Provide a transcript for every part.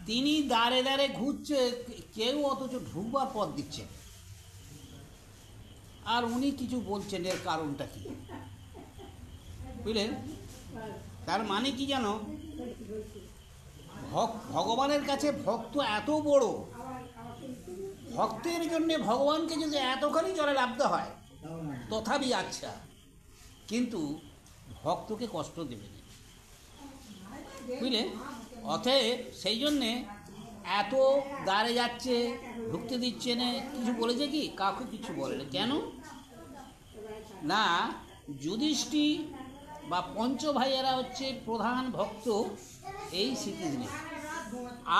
তিনি দাঁড়ে দাঁড়ে ঘুরছে, কেউ অথচ ঢুকবার পথ দিচ্ছে, আর উনি কিছু বলছেন। এর কারণটা কি বুঝলেন? তার মানে কি জানো, ভগবানের কাছে ভক্ত এত বড়, ভক্তের জন্যে ভগবানকে যদি এতখানি জলে নামতে হয় তথাপি আচ্ছা, কিন্তু ভক্তকে কষ্ট দেবে না, বুঝলে? অতএব সেই জন্যে এত দাঁড়ে যাচ্ছে, ঢুকতে দিচ্ছে না, কিছু বলেছে কি? কাউকে কিছু বলে না। কেন না, যুধিষ্ঠির বা পঞ্চ ভাইয়েরা হচ্ছে প্রধান ভক্ত এই শ্রীকৃষ্ণের।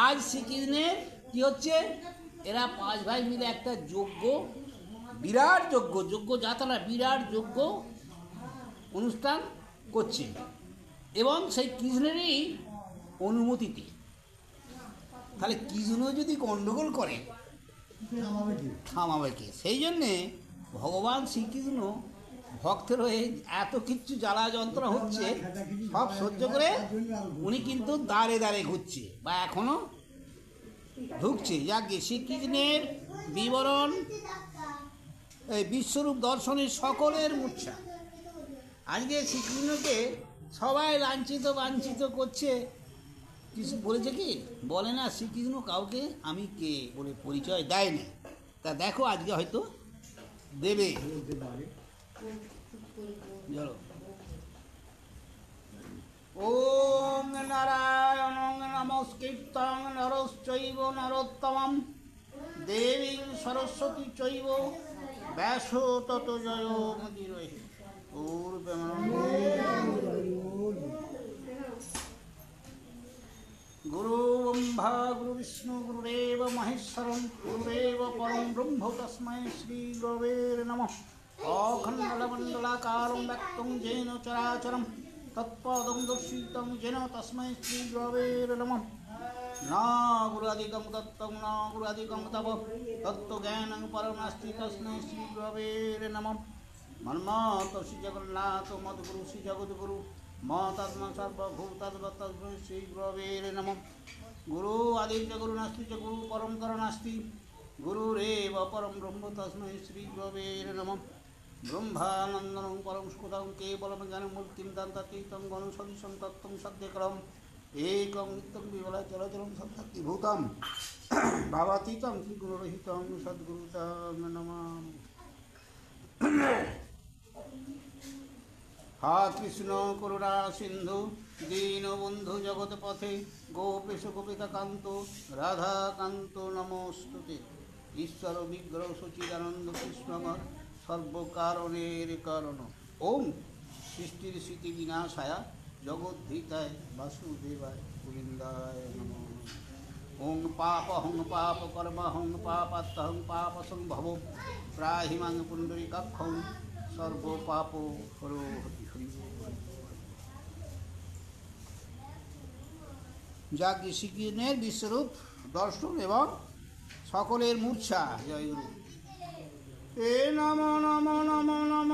আজ শ্রীকৃষ্ণের কি হচ্ছে, এরা পাঁচ ভাই মিলে একটা যজ্ঞ, বিরাট যজ্ঞ যাত্রা, বিরাট যজ্ঞ অনুষ্ঠান করছে, এবং সেই কৃষ্ণেরই অনুমতিতে। তাহলে কৃষ্ণ যদি গণ্ডগোল করে থামাবে কে? সেই জন্যে ভগবান শ্রীকৃষ্ণ ভক্তের হয়ে এত কিচ্ছু জ্বালা যন্ত্রণা হচ্ছে সব সহ্য করে উনি কিন্তু দাঁড়ে দাঁড়ে ঘুরছে বা এখনো ঢুকছে। যাকে শ্রীকৃষ্ণের বিবরণ, এই বিশ্বরূপ দর্শনের সকলের মূর্ছা। আজকে শ্রীকৃষ্ণকে সবাই লাঞ্ছিত বাঞ্ছিত করছে। কিছু বলেছে কি? বলে না, শ্রীকৃষ্ণ কাউকে আমি কে বলে পরিচয় দেয় না। তা দেখো আজকে হয়তো দেবে। ওম নারায়ণং নমস্কৃত্যং নরশ্চৈব নরোত্তমং দেবীং সরস্বতী চৈব ব্যাসো ততো জয়মুদীরয়ে। গুরু ব্রহ্মা গুরু বিষ্ণু গুরুদেব মহেশ্বরম গুরুদেব পরম ব্রহ্ম তস্मै শ্রী গুরবে নমঃ। অখণ্ডমণ্ডলাকারং ব্যক্তং যেন চরাচরম তৎপদং দর্শিতং যেন তস্मै শ্রী গুরবে নমঃ। না গুরুরাধিকং তত্ত্বং ন গুরুরাধিকং তপ তত্ত্বজ্ঞানং পরমাস্তি তস্मै শ্রী গুরবে নমঃ। মন্মথ শ্রী জগন্নাথ মদ্গুরু শ্রী জগদ্গুরু মতাত্মা সর্বভূতস্मै শ্রী গুরবে নমঃ। গুরু আদিত্য গুরু নাস্তি চ গুরু পরম্পর নাস্তি গুরুরেব পরম ব্রহ্ম তস্मै শ্রী গুরবে নমঃ। ব্রহ্মানন্দং পরম সুখদং কেবলম জ্ঞানমূর্তিং দন্তাতীতং গণসদৃশং তত্ত্বং সদ্যকরম একং নিত্যং বিমলা চলচরং সত্যাত্মভূতং ভাবাতীতং ত্রিগুণরহিতং সদ্গুরুতং নমামি। হা কৃষ্ণ করুণা সিন্ধু দীনবন্ধু জগৎপথে গোপেশ গোপিকাকান্ত রাধাকান্ত নমস্তুতে। ঈশ্বর বিগ্রহ সচিদানন্দ কৃষ্ণময় সর্বকারণের কারণ। ওম সৃষ্টির স্মৃতি বিনাশায় জগদ্ধিতায় বাসুদেবায় গোবিন্দায় নমঃ। ওং পাপহং পাপ কর্মহং পাপাত্মহং পাপ সম্ভব প্রাহিমাং পুণ্ডরীকাক্ষং সর্ব পাপ হরো হরি হরি। যাকে শ্রীকৃষ্ণের বিশ্বরূপ দর্শন এবং সকলের মূর্ছা। জয় গুরু। এ নম নম নম নম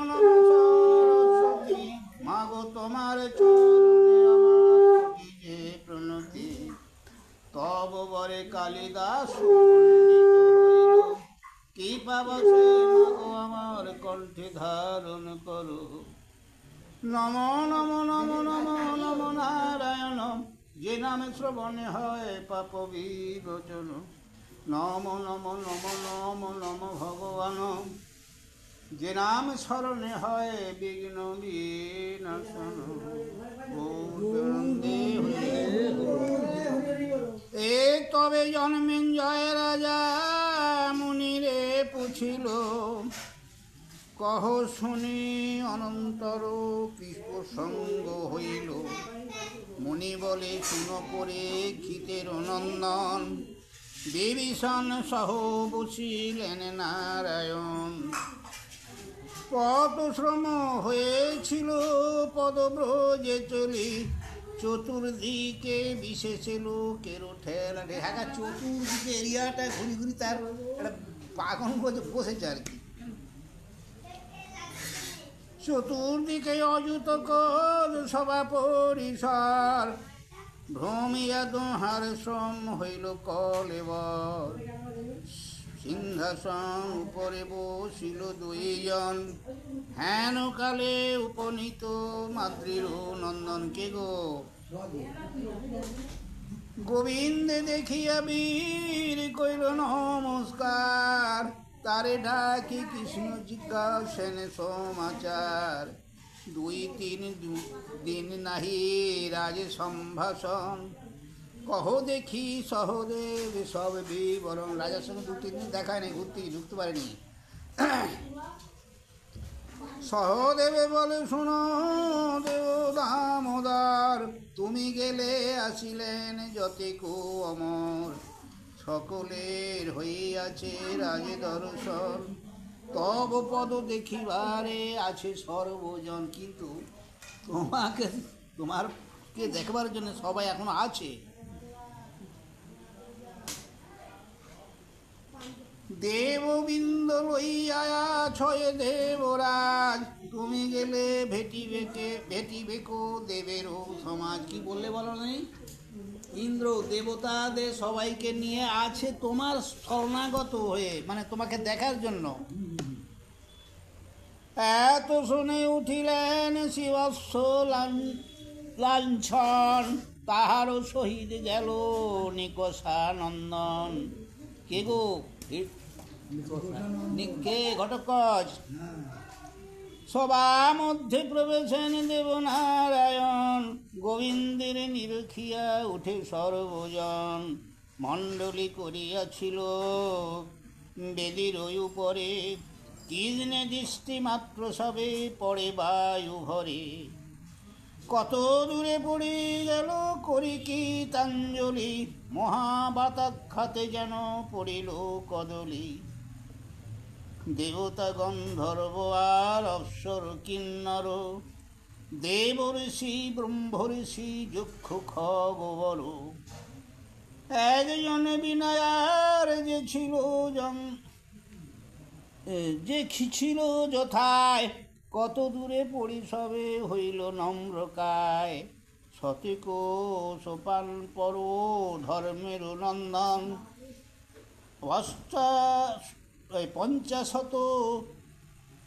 নম সরস্বতী মাগো তোমার চরণে আমার যে প্রণতি। তব বরে কালিদাস কি পাবসে মাগো আমার কণ্ঠে ধারণ করো। নম নম নম নম নম নারায়ণ যে নামে শ্রবণে হয় পাপ বিমোচন। নম নম নম নম নম ভগবান যে নাম স্মরণে হয় বিঘ্ন বিনাশন। এ তবে জন্মেঞ্জয় রাজা মুনিরে পুছিল কহ শুনি অনন্তর কি প্রসঙ্গ হইল। মুনি বলে শুন পরে ক্ষিতের নন্দন বিভীষণ সহ বসিলেন নারায়ণ। কত শ্রম হয়েছিল পদব্রজে চলি চতুর্দিকে বিশেষে লোকের ঠেলা। ঢাকা চতুর্দিকে এরিয়াটা ঘুরি ঘুরি তার একটা পাগল বসেছে আর কি। চতুর্দিকে অযুত কর সভা পরিসর ভ্রমিয়া দোহার সম হইল কলেবর, সিংহাসন উপরে বসিল দুইজন, হেন কালে উপনীত মাতৃর নন্দন। কে গো? গোবিন্দে দেখিয়া বীর কইল নমস্কার, তারে ডাকি কৃষ্ণ জিজ্ঞাসেন সমাচার। 2-3 দিন নাহি রাজে সম্ভাষণ, কহ দেখি সহদেব সব বিবরণ। রাজার সঙ্গে 2-3 দিন দেখায় নাই, ঘুরতে ঢুকতে পারেনি। সহদেবে বলে, শোনো দেব দামোদর, তুমি গেলে আসিলেন যতেকু অমর, সকলের হইয়াছে রাজে দর্শন, তব পদ দেখিবারে আছে সর্বজন। কিন্তু তোমারকে দেখবার জন্য সবাই এখনো আছে। দেববিন্দ লইয়া ছয় দেবরাজ, তুমি গেলে ভেটিবে কো দেবেরও সমাজ। কি বললে বলো নেই? ইন্দ্র দেবতাদের সবাইকে নিয়ে আছে তোমার শরণাগত হয়ে, মানে তোমাকে দেখার জন্য। এত শুনে উঠিলেন শিবস্ব লাঞ্ছন, তাহারও সহিত গেল নিকষানন্দন। কে গো? কে? ঘটকচ। সভা মধ্যে প্রবেশেন দেবনারায়ণ, গোবিন্দের নিরখিয়া উঠে সর্বজন। মণ্ডলী করিয়াছিল বেদির উপরে, কৃষ্ণে দৃষ্টি মাত্র সবে পড়ে বায়ু ভরে। কত দূরে পড়ে গেল করি কি তাঞ্জলি, মহাবাতাখ্যাতে যেন পড়িল কদলি। দেবতা গন্ধর্ব আর অপ্সর কিন্নর, দেব ঋষি ব্রহ্ম ঋষি যক্ষ খগবর। একজন বিনয়ার যে ছিল যথায়, কত দূরে পড়ি সবে হইল নম্রকায়। শতেক সোপান পর ধর্মের নন্দন, 50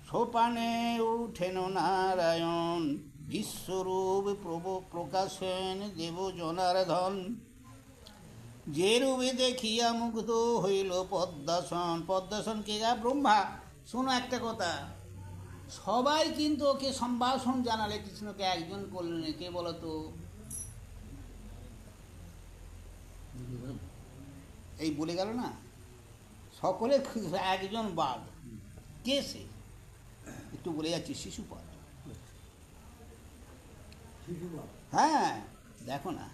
সোপানে উঠেন নারায়ণ। বিশ্বরূপ প্রকাশেন দেব জনার্দন, যে রূপে দেখিয়া মুগ্ধ হইল পদ্মাসন। পদ্মাসন কে গা? ব্রহ্মা। শোনো একটা কথা, সবাই কিন্তু ওকে সম্ভাষণ জানালে, কৃষ্ণকে একজন করলেন। কে বলতো? এই বলে গেল না, সকলে একজন বাদ। কে সে? একটু বলে যাচ্ছি, শিশুপাল। হ্যাঁ, দেখো না,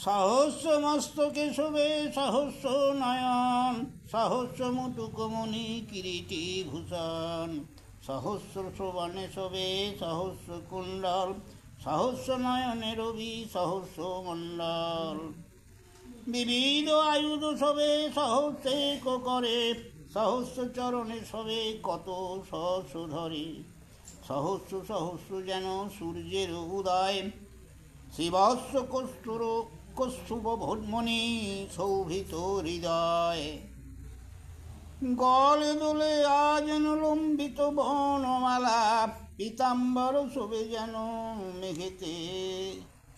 সহস্র মস্তকে শোভে সহস্র নয়ন, সহস্র মুটুকমণি কিরীটি ভূষণ, সহস্র শোভনে শোভে সহস্র কুণ্ডল, সহস্র নয়নে রবি সহস্র মণ্ডল। বিবিধ আয়ুধ শোভে সহস্রে করে, সহস্র চরণে শোভে কত সহস্র ধরে। সহস্র সহস্র যেন সূর্যের উদয়, শিবস্য কস্তুভ ভোজমণি শোভিত হৃদয়। গলে দোলে যেন লম্বিত বনমালা, পীতাম্বর শোভে যেন মেঘেতে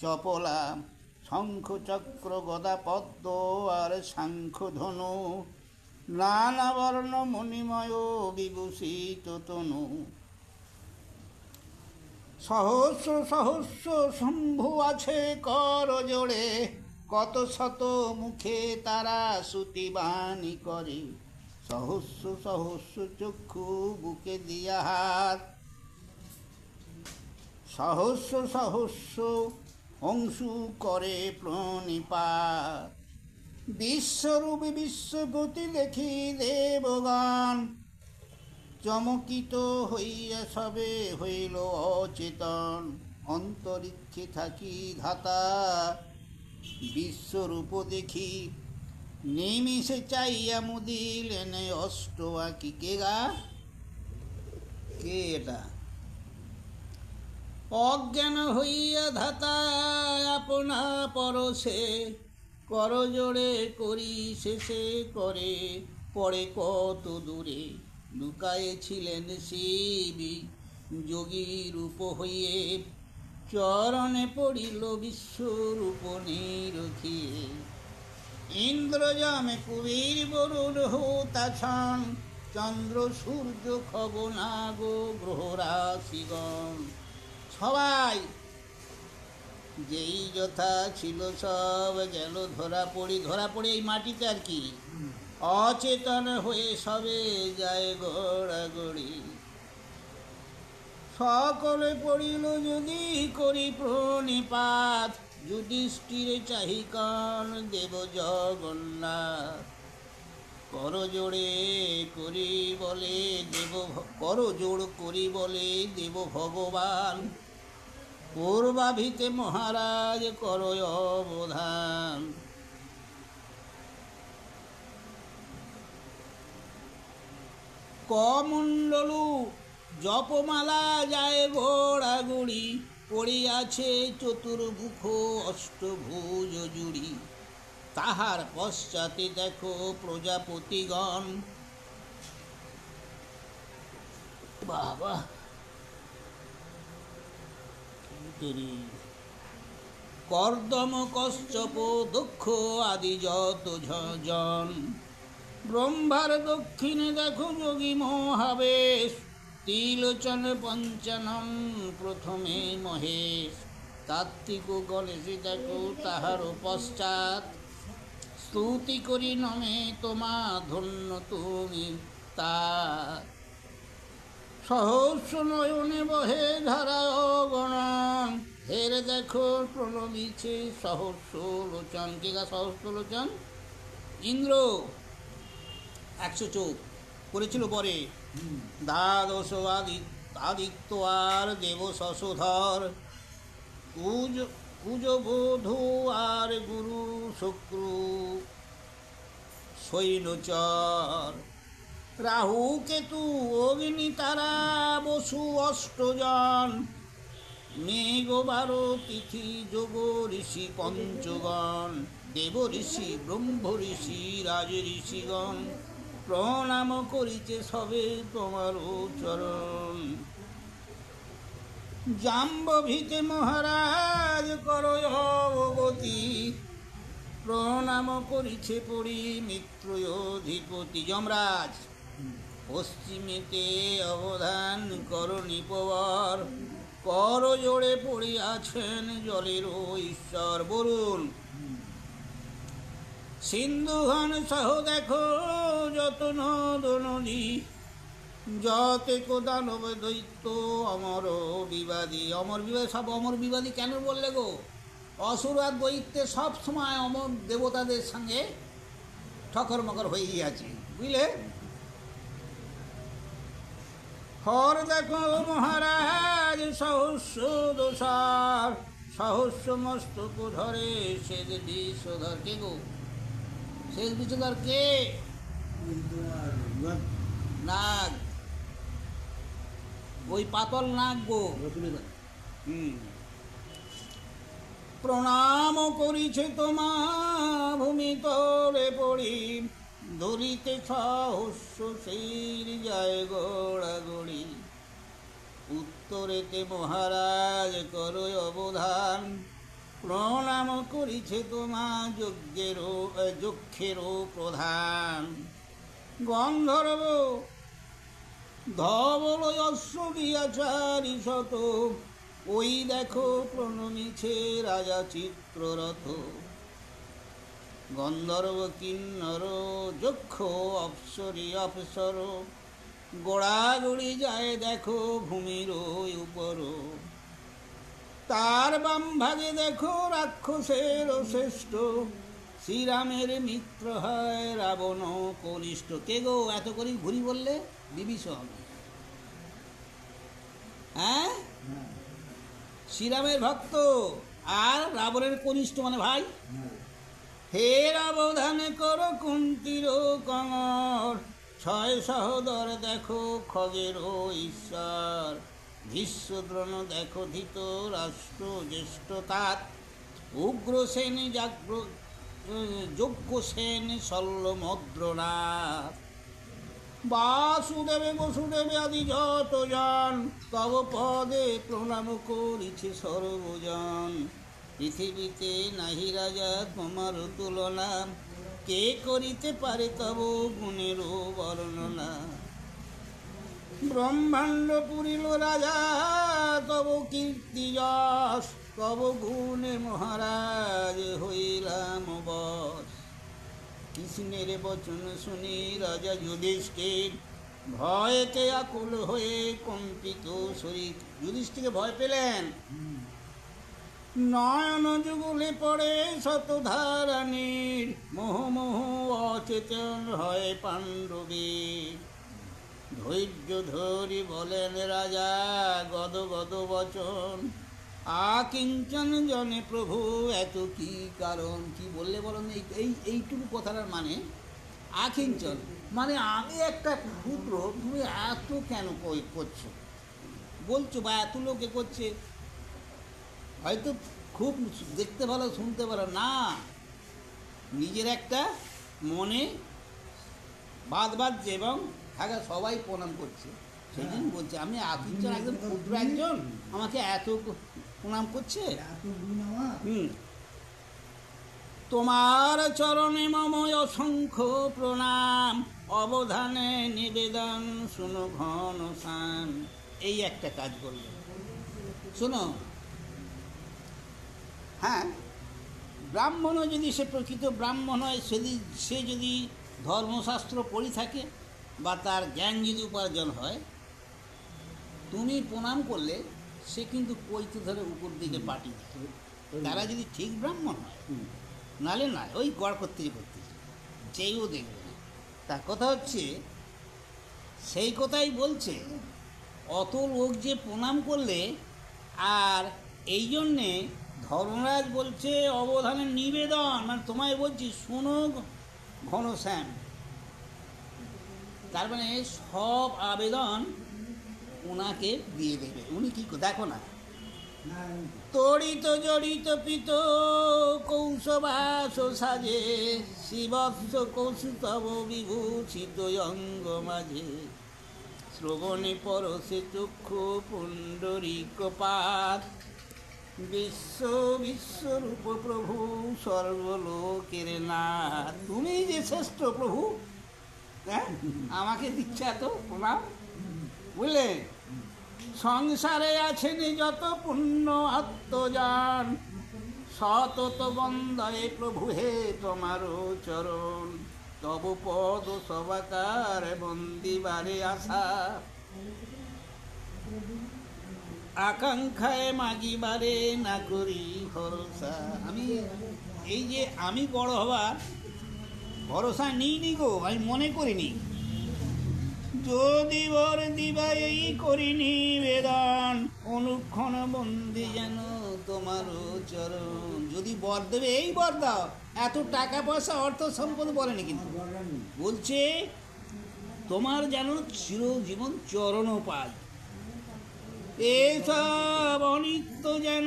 চপলা। শঙ্খ চক্র গদা পদ্ম আর শঙ্খ ধনু, নানা বর্ণ মণিময় বিভূষিত তনু। সহস্র সহস্র শম্ভু আছে কর জোড়ে, কত শত মুখে তারা শ্রুতিবাণী করে। সহস্র সহস্র চক্ষু বুকে দিয়া হাত, সহস্র সহস্র অংশু করে প্রণিপাত। বিশ্বরূপী বিশ্বপতি দেখি দেবগণ, চমকিত হইয়া সবে হইল অচেতন। অন্তরিক্ষে থাকি ধাতা বিশ্বরূপ দেখি, নিমিষে চাইয়া মুদিলেন অষ্ট আঁকি। কে গা? কে এটা? অজ্ঞান হইয়া ধাতা আপনা পরশে, করজোড়ে করি শেষে করে পরে কত দূরে লুকায়েছিলেন শিবী যোগী রূপ হইয়ে, চরণে পড়িল বিশ্বরূপ নিরখিয়ে। ইন্দ্রজামে কুবীর বরুণ হোতাছন, চন্দ্র সূর্য খগনা গো গ্রহ রাশিগণ। সবাই যেই যথা ছিল সব গেল ধরা পড়ে এই মাটিতে আর কি, অচেতন হয়ে সবে যায় গড়াগড়ি। সকলে পড়িল যদি করি প্রণিপাত, যুধিষ্ঠিরে চাহিকান দেব জগন্নাথ। করজোড়ে করি বলে করজোড় করি বলে দেব ভগবান, পূর্বাভিতে মহারাজ করয় অবধান। কমণ্ডলু জপমালা যায় গোড়াগুড়ি, পড়িয়াছে চতুর্মুখ অষ্টভুজ জুড়ি। তাহার পশ্চাতে দেখো প্রজাপতিগণ, বাবা কর্দম কশ্যপ দক্ষ আদি যত জন। ব্রহ্মার দক্ষিণে দেখো যোগী মহাবেশ, ত্রিলোচন পঞ্চানন প্রথমে মহেশ। কার্তিক গণেশে দেখো তাহার পশ্চাৎ, স্তুতি করি নমে তোমা ধন্য তুমি তার। সহস্র নয়নে বহে ধারায় গণন, হের দেখো প্রণমিছে সহস্র লোচন। কে গা সহস্র লোচন? ইন্দ্র 100 চোখ করেছিল পরে। দ্বাদশ আদিত্য আর দেব শশধর, কুজ বধূ আর গুরু শুক্র সৈন্যচর। রাহু কেতু অগ্নি তারা বসু অষ্টজন, মেঘ 12 তিথি যোগ ঋষি পঞ্চগণ। দেব ঋষি ব্রহ্ম ঋষি রাজ ঋষিগণ, প্রণাম করিতে সবে তোমার চরণ। জাম্বভীতে মহারাজ করয় অবগতি, প্রণাম করিছে পড়ি মিত্র অধিপতি। যমরাজ পশ্চিমেতে অবধান করণীপবর, কর জোড়ে পড়িয়াছেন জলের ঈশ্বর বরুণ। সিন্ধুঘন সহ দেখো যত নদ নদী, যতেক দানব দৈত্য অমর বিবাদী। অমর বিবাদী, সব অমর বিবাদী কেন বললে গো? অসুর আর দৈত্যে সব সময় অমর দেবতাদের সঙ্গে ঠকর মকর হয়েই আছে, বুঝলে? হর দেখো মহারাজ সহস্র দোষার, সহস্র মস্তক ধরে শেষ বিষধর। কে গো শেষ বিষধর? কে? নাগ, ওই পাতল নাগ গো। প্রণাম করিছে তোমা ভূমি তলে পড়ি, ধরিতে সহস্র শির যায় গোড়াগড়ি। উত্তরেতে মহারাজ করয় অবধান, প্রণাম করিছে তোমা যক্ষেরও প্রধান। গন্ধর্ব ধবল অশ্ব দিয়াচারি শত, ওই দেখো প্রণমিছে রাজা চিত্ররথ। গন্ধর্ব কিন্নর যক্ষ অপ্সরী অপ্সর, গোড়াগড়ি যায় দেখো ভূমির উপর। তার বাম ভাগে দেখো রাক্ষসের শ্রেষ্ঠ, শ্রীরামের মিত্র হয় রাবণ কনিষ্ঠ। কে গো এত করে ঘুরি বললে? বিভীষণ। হ্যাঁ, শ্রীরামের ভক্ত আর রাবণের কনিষ্ঠ মানে ভাই। হে রাবধানে কর কুন্তির কমর, 6 সহোদর দেখো খগের ঈশ্বর। ভীষ্মদ্রোণ দেখো ধৃত রাষ্ট্র জ্যেষ্ঠ তার, উগ্রসেন যজ্ঞসেন শল্যমদ্রনাথ, বাসুদেবে বসুদেবে আদি যতজন, তব পদে প্রণাম করিছে সর্বজন। পৃথিবীতে নাহি রাজা তোমার তুলনা, কে করিতে পারে তব গুণের বর্ণনা। ব্রহ্মাণ্ড পুরিল রাজা তব কীর্তি যশ, তব গুণে মহারাজ হইলাম বশ। কৃষ্ণের বচন শুনি রাজা যুধিষ্ঠির, ভয়েতে আকুল হয়ে কম্পিত শরীর। যুধিষ্ঠিরকে ভয় পেলেন, নয়ন যুগলে পড়ে শতধারানীর, মোহ মোহ অচেতন হয় পাণ্ডবীর। ধৈর্য ধরি বলেন রাজা গদ গদ বচন, আকিঞ্চন জনে প্রভু এত কি কারণ। কি বললে বলেন এইটুকু কথাটার মানে আকিঞ্চন মানে আমি একটা ক্ষুদ্র, তুমি এত কেন করছো বলছো, বা এত লোকে করছে, হয়তো খুব দেখতে ভালো শুনতে ভালো না, নিজের একটা মনে বাদ বাজছে এবং থাকা সবাই প্রণাম করছে, সেই জন্য বলছে আমি আকিঞ্চন একদম ক্ষুদ্র একজন, আমাকে এত প্রণাম করছে। তোমার চরণে মম অসংখ্য প্রণাম, অবধানে নিবেদন শুনো ঘন শান। এই একটা কাজ করলো, শোনো, হ্যাঁ, ব্রাহ্মণও যদি সে প্রকৃত ব্রাহ্মণ হয়, সে যদি ধর্মশাস্ত্র পড়ে থাকে বা তার জ্ঞান যদি উপার্জন হয়, তুমি প্রণাম করলে সে কিন্তু পৈতে ধরে উপর দিকে পাঠিয়ে দেয়, তারা যদি ঠিক ব্রাহ্মণ হয়, নালে নয়, ওই গড় করতে চেয়েও দেখবে না। তার কথা হচ্ছে, সেই কথাই বলছে, অত লোক যে প্রণাম করলে, আর এই জন্যে ধর্মরাজ বলছে অবধানের নিবেদন, মানে তোমায় বলছি শোনো ঘনশ্যাম, তার মানে সব আবেদন ওনাকে দিয়ে দেবে। উনি কি দেখো না, তড়িত জড়িত পিত কৌশবাস সাজে, শিবৎস কৌশিতব বিভূষিত অঙ্গ মাঝে, শ্রবণে পরশে চক্ষু পুণ্ডরীক পাত, বিশ্ব বিশ্বরূপ প্রভু সর্বলোকের নাথ। তুমি যে শ্রেষ্ঠ প্রভু, হ্যাঁ, আমাকে দিচ্ছে এত প্রণাম, বুঝলে? সংসারে আছেন যত পুণ্য আত্মজান, সতত বন্দে প্রভু হে তোমারও চরণ, তব পদ সবাকার বন্দিবারে আশা, আকাঙ্ক্ষায় মাগিবারে না করি ভরসা। আমি বড় হবার ভরসা নিইনি গো, আমি মনে করিনি, যদি বর দিবা এই করিনি বেদান, অনুক্ষণ বন্দি যেন তোমারও চরণ। যদি বর দেবে এই বর দাও, এত টাকা পয়সা অর্থ সম্পদ বলেনি, কিন্তু বলছে তোমার যেন চিরজীবন চরণও পাই, এসব অনিত্য যেন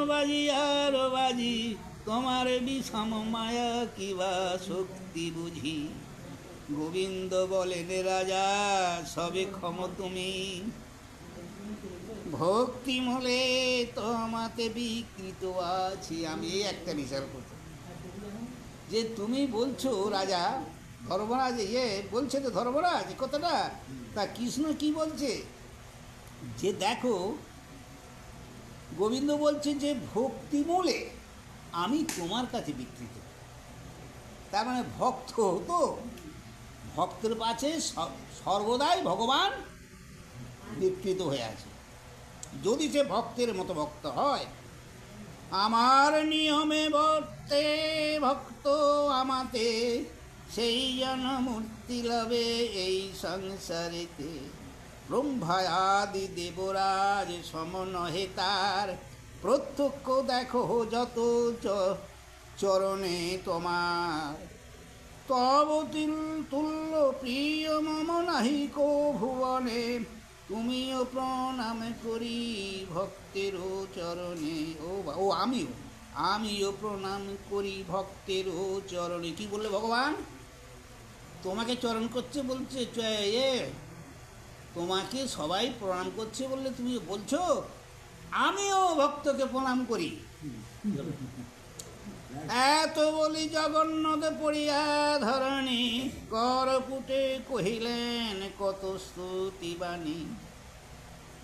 বাজি আর বাজি, তোমার বিষম মায়া কিবা শক্তি বুঝি। গোবিন্দ বলেন রাজা সবে ক্ষম তুমি, ভক্তি মূলে তোমাতে বিকৃত আছি। আমি এই একটা বিচার করতে, যে তুমি বলছো রাজা, ধর্মরাজ বলছে তো ধর্মরাজ কথাটা, তা কৃষ্ণ কি বলছে, যে দেখো গোবিন্দ বলছে যে ভক্তি মূলে আমি তোমার কাছে বিকৃত, তার মানে ভক্ত তো ভক্তের পাশে সর্বদাই ভগবান বিকৃত হয়ে আছে। যদি সে ভক্তের মতো ভক্ত হয়, আমার নিয়মে বর্তে ভক্ত আমাতে, সেই জন মূর্তি লবে এই সংসারেতে, ব্রহ্মাদি দেবরাজ সম নহে তার, প্রত্যক্ষ দেখো যত চরণে তোমার, তব তুল্য প্রিয় মম নাহি কো ভুবনে, তুমিও প্রণাম করি ভক্তেরও চরণে। ও আমিও প্রণাম করি ভক্তেরও চরণে। কি বললে ভগবান? তোমাকে চরণ করছে বলছে, তোমাকে সবাই প্রণাম করছে বললে তুমি বলছো আমিও ভক্তকে প্রণাম করি। এত বলি জগন্নাথ পড়িয়া ধরণী, করপুটে কহিলেন কত স্তুতি বাণী।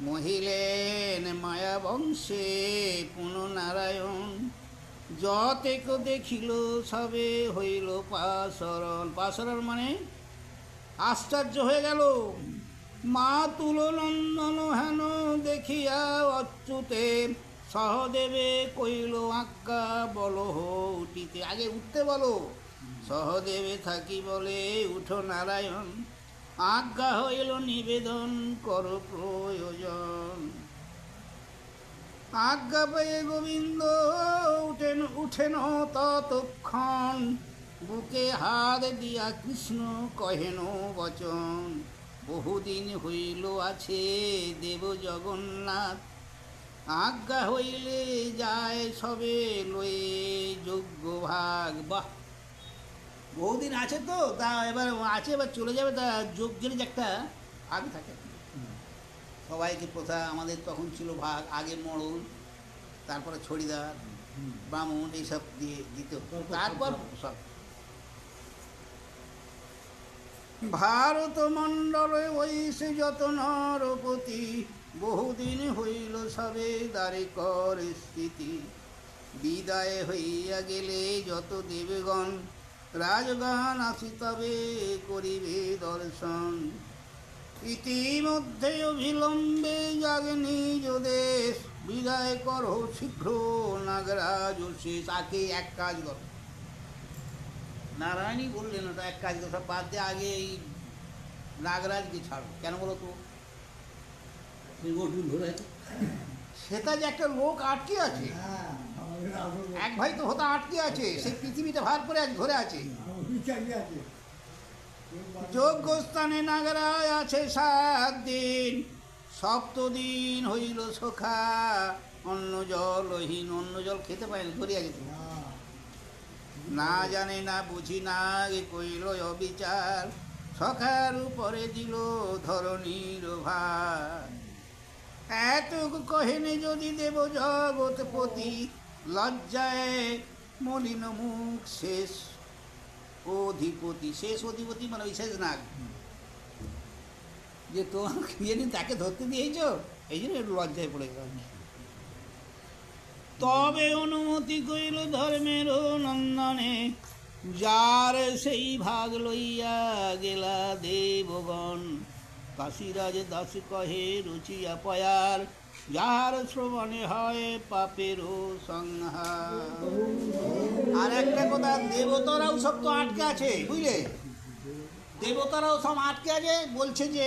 মহিলেন মায়া বংশে পুনঃনারায়ণ, যতেক দেখিল সবে হইল পাশরণ। পাশরণ মানে আশ্চর্য হয়ে গেল। মা তুলনন্দন হেন দেখিয়া অচ্যুতে, সহদেবে কইল আজ্ঞা বলো উঠিতে। আগে উঠতে বলো। সহদেবে থাকি বলে উঠো নারায়ণ, আজ্ঞা হইল নিবেদন কর প্রয়োজন। আজ্ঞা পেয়ে গোবিন্দ উঠেন ততক্ষণ, বুকে হাত দিয়া কৃষ্ণ কহেন বচন। বহুদিন হইল আছে দেব জগন্নাথ, আজ্ঞা হইলে যায় সবে লয়ে যোগ্য ভাগ। বাহ, বহুদিন আছে তো, তা এবার আছে, এবার চলে যাবে, তা যজ্ঞের যে একটা ভাগ থাকে। সবাইকে প্রথা আমাদের তখন ছিল ভাগ, আগে মড়ল, তারপরে ছড়িদার, ব্রাহ্মণ এইসব দিয়ে দিত, তারপর সব। ভারত মণ্ডলে ওইসে যত নরপতি, বহুদিন হইল সবে দ্বারে কর স্থিতি। বিদায় হইয়া গেলে যত দেবগণ, রাজগান আসি তবে করিবে দর্শন। ইতিমধ্যে অবিলম্বে জাগে নিজ দেশ, বিদায় করো শীঘ্র নাগরাজ শেষ। আগে এক কাজ করো, নারায়ণই বললেন ওটা, এক কাজ করো, সব বাদ দিয়ে আগে এই নাগরাজকে ছাড়ো। কেন বলো তো? সেটা যে একটা লোক আটকে আছে, এক ভাই তো হতা আটকে আছে, সেই পৃথিবীটা ভার করে আজ ধরে আছে। যোগ্য স্থানে নাগরায় আছে 7 দিন, 7 দিন হইল সখা অন্ন জলহীন। অন্ন জল খেতে পায় না, ধরিয়া গেছে। না জানে না বুঝি না কইল অবিচার, সখার উপরে দিল ধরণীর ভার। এত কহেনে যদি দেব জগৎপতি, লজ্জায় মলিন মুখ শেষ অধিপতি। শেষ অধিপতি মানে ওই শেষ নাগ, যে তোমাকে জানি তাকে ধরতে দিয়েছ, এই জন্য একটু লজ্জায় পড়ে গেল। তবে অনুমতি কইল ধর্মের নন্দনে, যার সেই ভাগ লইয়া গেলা দেবগণ। কাশীরাজ দাস কহে রুচিয়া পয়ার, যার শ্রবণে হয় পাপেরও সংহার। আর একটা কথা, দেবতারাও সব তো আটকে আছে, বুঝলে? দেবতারাও সব আটকে আছে, বলছে যে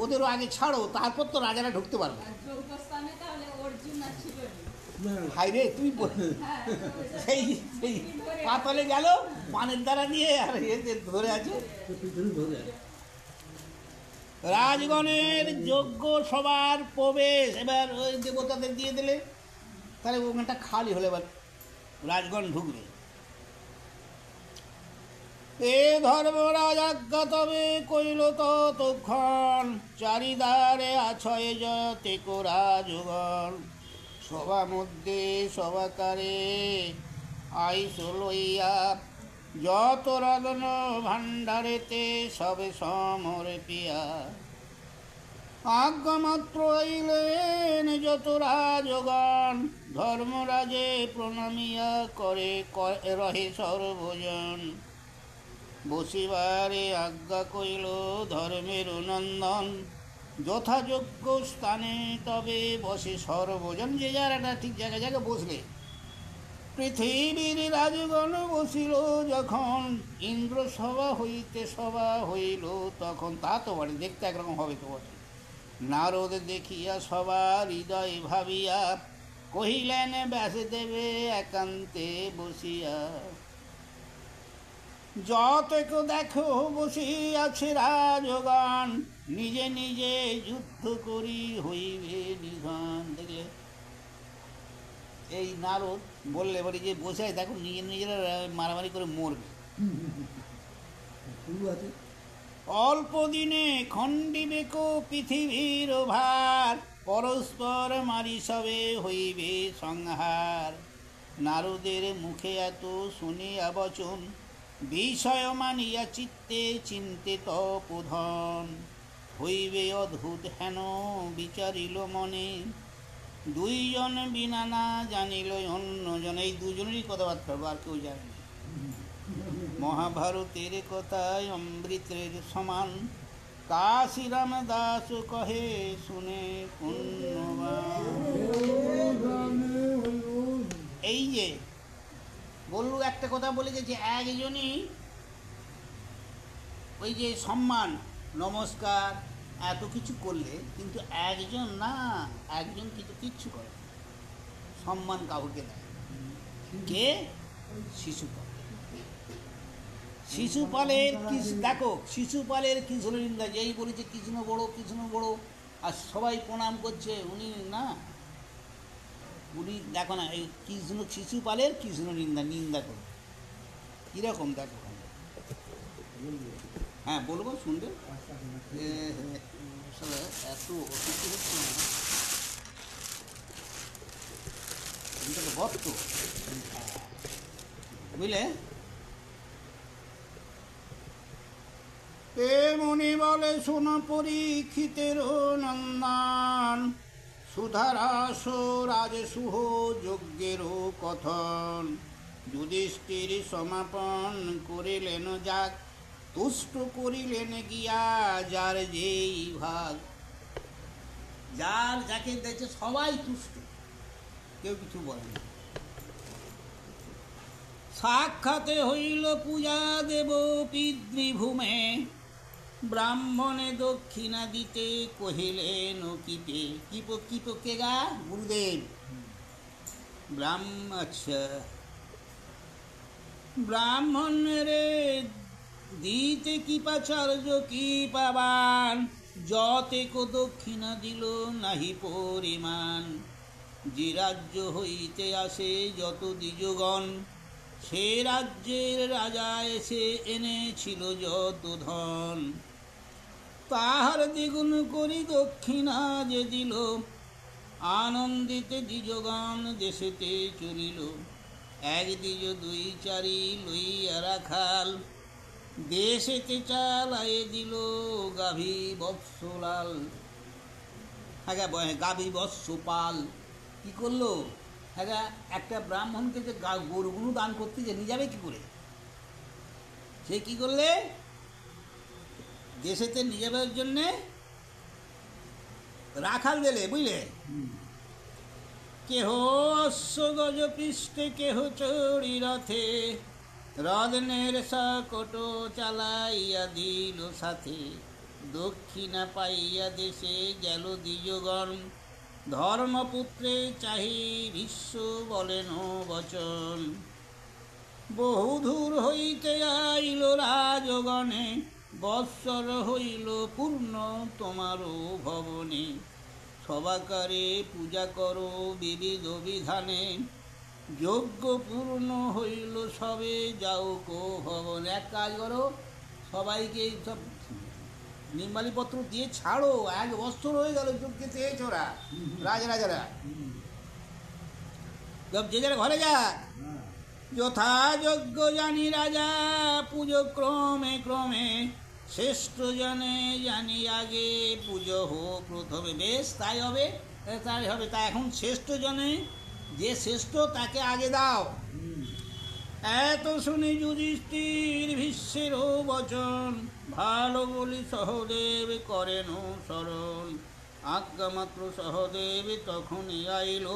ওদেরও আগে ছাড়ো, তারপর তো রাজারা ঢুকতে পারবে। হাই রে, তুমি সেই সেই পাতলে গেল পানের দ্বারা নিয়ে, আর এতে ধরে আছে। রাজগণের যোগ্য সবার প্রবেশ এবার ওই দেবতাদের দিয়ে দিলে, তাহলে ওখানটা খালি হলে এবার রাজগণ ঢুকবে। এ ধর্মরাজ আজ্ঞা তবে কইল ততক্ষণ, চারিদারে আছয় যতেক রাজগণ। সভা মধ্যে সভাকারে আইস লইয়া, যত রত্ন ভাণ্ডারেতে সবে সমরে পিয়া। আজ্ঞা মাত্র আইলেন যত রাজগণ, ধর্মরাজে প্রণামিয়া করে রহে সর্বজন। বসিবারে আজ্ঞা কইল ধর্মের নন্দন, যথাযোগ্য স্থানে তবে বসে সর্বজন। যে যার একটা ঠিক জায়গায় জায়গায় বসলে। পৃথিবীর রাজগণ বসিল যখন, ইন্দ্র সভা হইতে সভা হইল তখন। তা তো বটে, দেখতে একরকম হবে তো বটে। নারদ দেখিয়া সবার হৃদয় ভাবিয়া, কহিলেন ব্যাসদেবে একান্তে বসিয়া। যতক দেখো বসে আছে রাজগণ, নিজে নিজে যুদ্ধ করি হইবে নিধন। দেখলে এই নারদ বললে বলি যে বসে আছে, দেখো নিজে নিজেরা মারামারি করে মরবে। অল্প দিনে খণ্ডিবে কো পৃথিবীর ভার, পরস্পর মারি সবে হইবে সংহার। নারদের মুখে এত শুনিয়া বচন, বিষয় মানিয়া চিত্তে চিন্তে তপোধন। হইবে অদ্ভুত হেন বিচারিল মনে, দুইজন বিনা না জানিল অন্যজন। এই দুজনেরই কথাবার্তা, আর কেউ জানে না। মহাভারতের কথায় অমৃতের সমান, কাশীরাম দাস কহে শুনে পুণ্যবান। এই যে বললু একটা কথা বলে গেছে, একজনই ওই যে সম্মান নমস্কার এত কিছু করলে, কিন্তু একজন না, একজন কিন্তু কিচ্ছু করে না, সম্মান কাউকে দেয়। কে? শিশুপাল। শিশুপালের দেখো, শিশুপালের কৃষ্ণ নিন্দা, যেই বলেছে কৃষ্ণ বড় কৃষ্ণ বড়, আর সবাই প্রণাম করছে, উনি না, উনি দেখো না এই কৃষ্ণ, শিশুপালের কৃষ্ণ নিন্দা করে কীরকম দেখো। হ্যাঁ বলবো, শুনবে। এত অসুস্থ হচ্ছে না, গর্ত, বুঝলে। তেমনি বলে শোন পরীক্ষিতের নন্দন, সুধারাস রাজসুহ যজ্ঞেরও কথন। যুধিষ্ঠির সমাপন করিলেন যাক, তুষ্ট করিলেন গিয়া যার যেই ভাগ। যার যাকে দেখছে সবাই তুষ্ট, কেউ কিছু বলে না। সাক্ষাতে হইল পূজা দেব পিতৃভূমে, ব্রাহ্মণে দক্ষিণা দিতে কহিলেন কিপে। কিপকে গা গুরুদেব। আচ্ছা, ব্রাহ্মণেরে দিতে কৃপাচার্য কি পাবান, যতেক দক্ষিণা দিল নাহি পরিমাণ। যে রাজ্য হইতে আসে যত দ্বিজগণ, সে রাজ্যের রাজা এসে এনেছিল যত ধন। তাহার দ্বিগুণ করি দক্ষিণা যে দিল, আনন্দিতে দ্বিজগণ দেশেতে চলিল। এক দ্বিজ দুই চারি লইয়া রাখাল, দেশেতে চালায়ে দিল গাভী বৎসলাল। হ্যাঁ গাভী বৎসপাল কি করলো? হ্যাঁ একটা ব্রাহ্মণকে যে গরুগুলো দান করতে যে নিয়ে যাবে কি করে, সে কি করলে দেশেতে নিয়ে যাবার জন্যে রাখাল দিলে, বুঝলে। কেহ অশ্ব গজ পৃষ্ঠে, কেহ চড়ি রথে, রদনের সকট চালাইয়া দিল সাথে। দক্ষিণা পাইয়া দেশে গেল দ্বিজগণ, ধর্মপুত্রে চাহি বিশ্ব বলেন বচন। বহুদূর হইতে আইল রাজগণে, বৎসর হইল পূর্ণ তোমারও ভবনে। সবাকারে পূজা করো বিবিধ বিধানে, যজ্ঞ পূর্ণ হইল সবে যাও কো ভবন। এক কাজ করো, সবাইকে সব নির্মালিপত্র দিয়ে ছাড়ো, 1 বছর হয়ে গেল যজ্ঞে চেয়েছ ওরা, রাজারা যে যার ঘরে যাক। যথাযোগ্য জানি রাজা পুজো ক্রমে ক্রমে, শ্রেষ্ঠ জনে জানি আগে পুজো হোক প্রথমে। বেশ তাই হবে, তা এখন শ্রেষ্ঠ জনে, যে শ্রেষ্ঠ তাকে আগে দাও। এত শুনি যুধিষ্ঠির ভীষ্মের বচন, ভালো বলি সহদেব করেন স্মরণ। আজ্ঞামাত্র সহদেব তখনই আইল,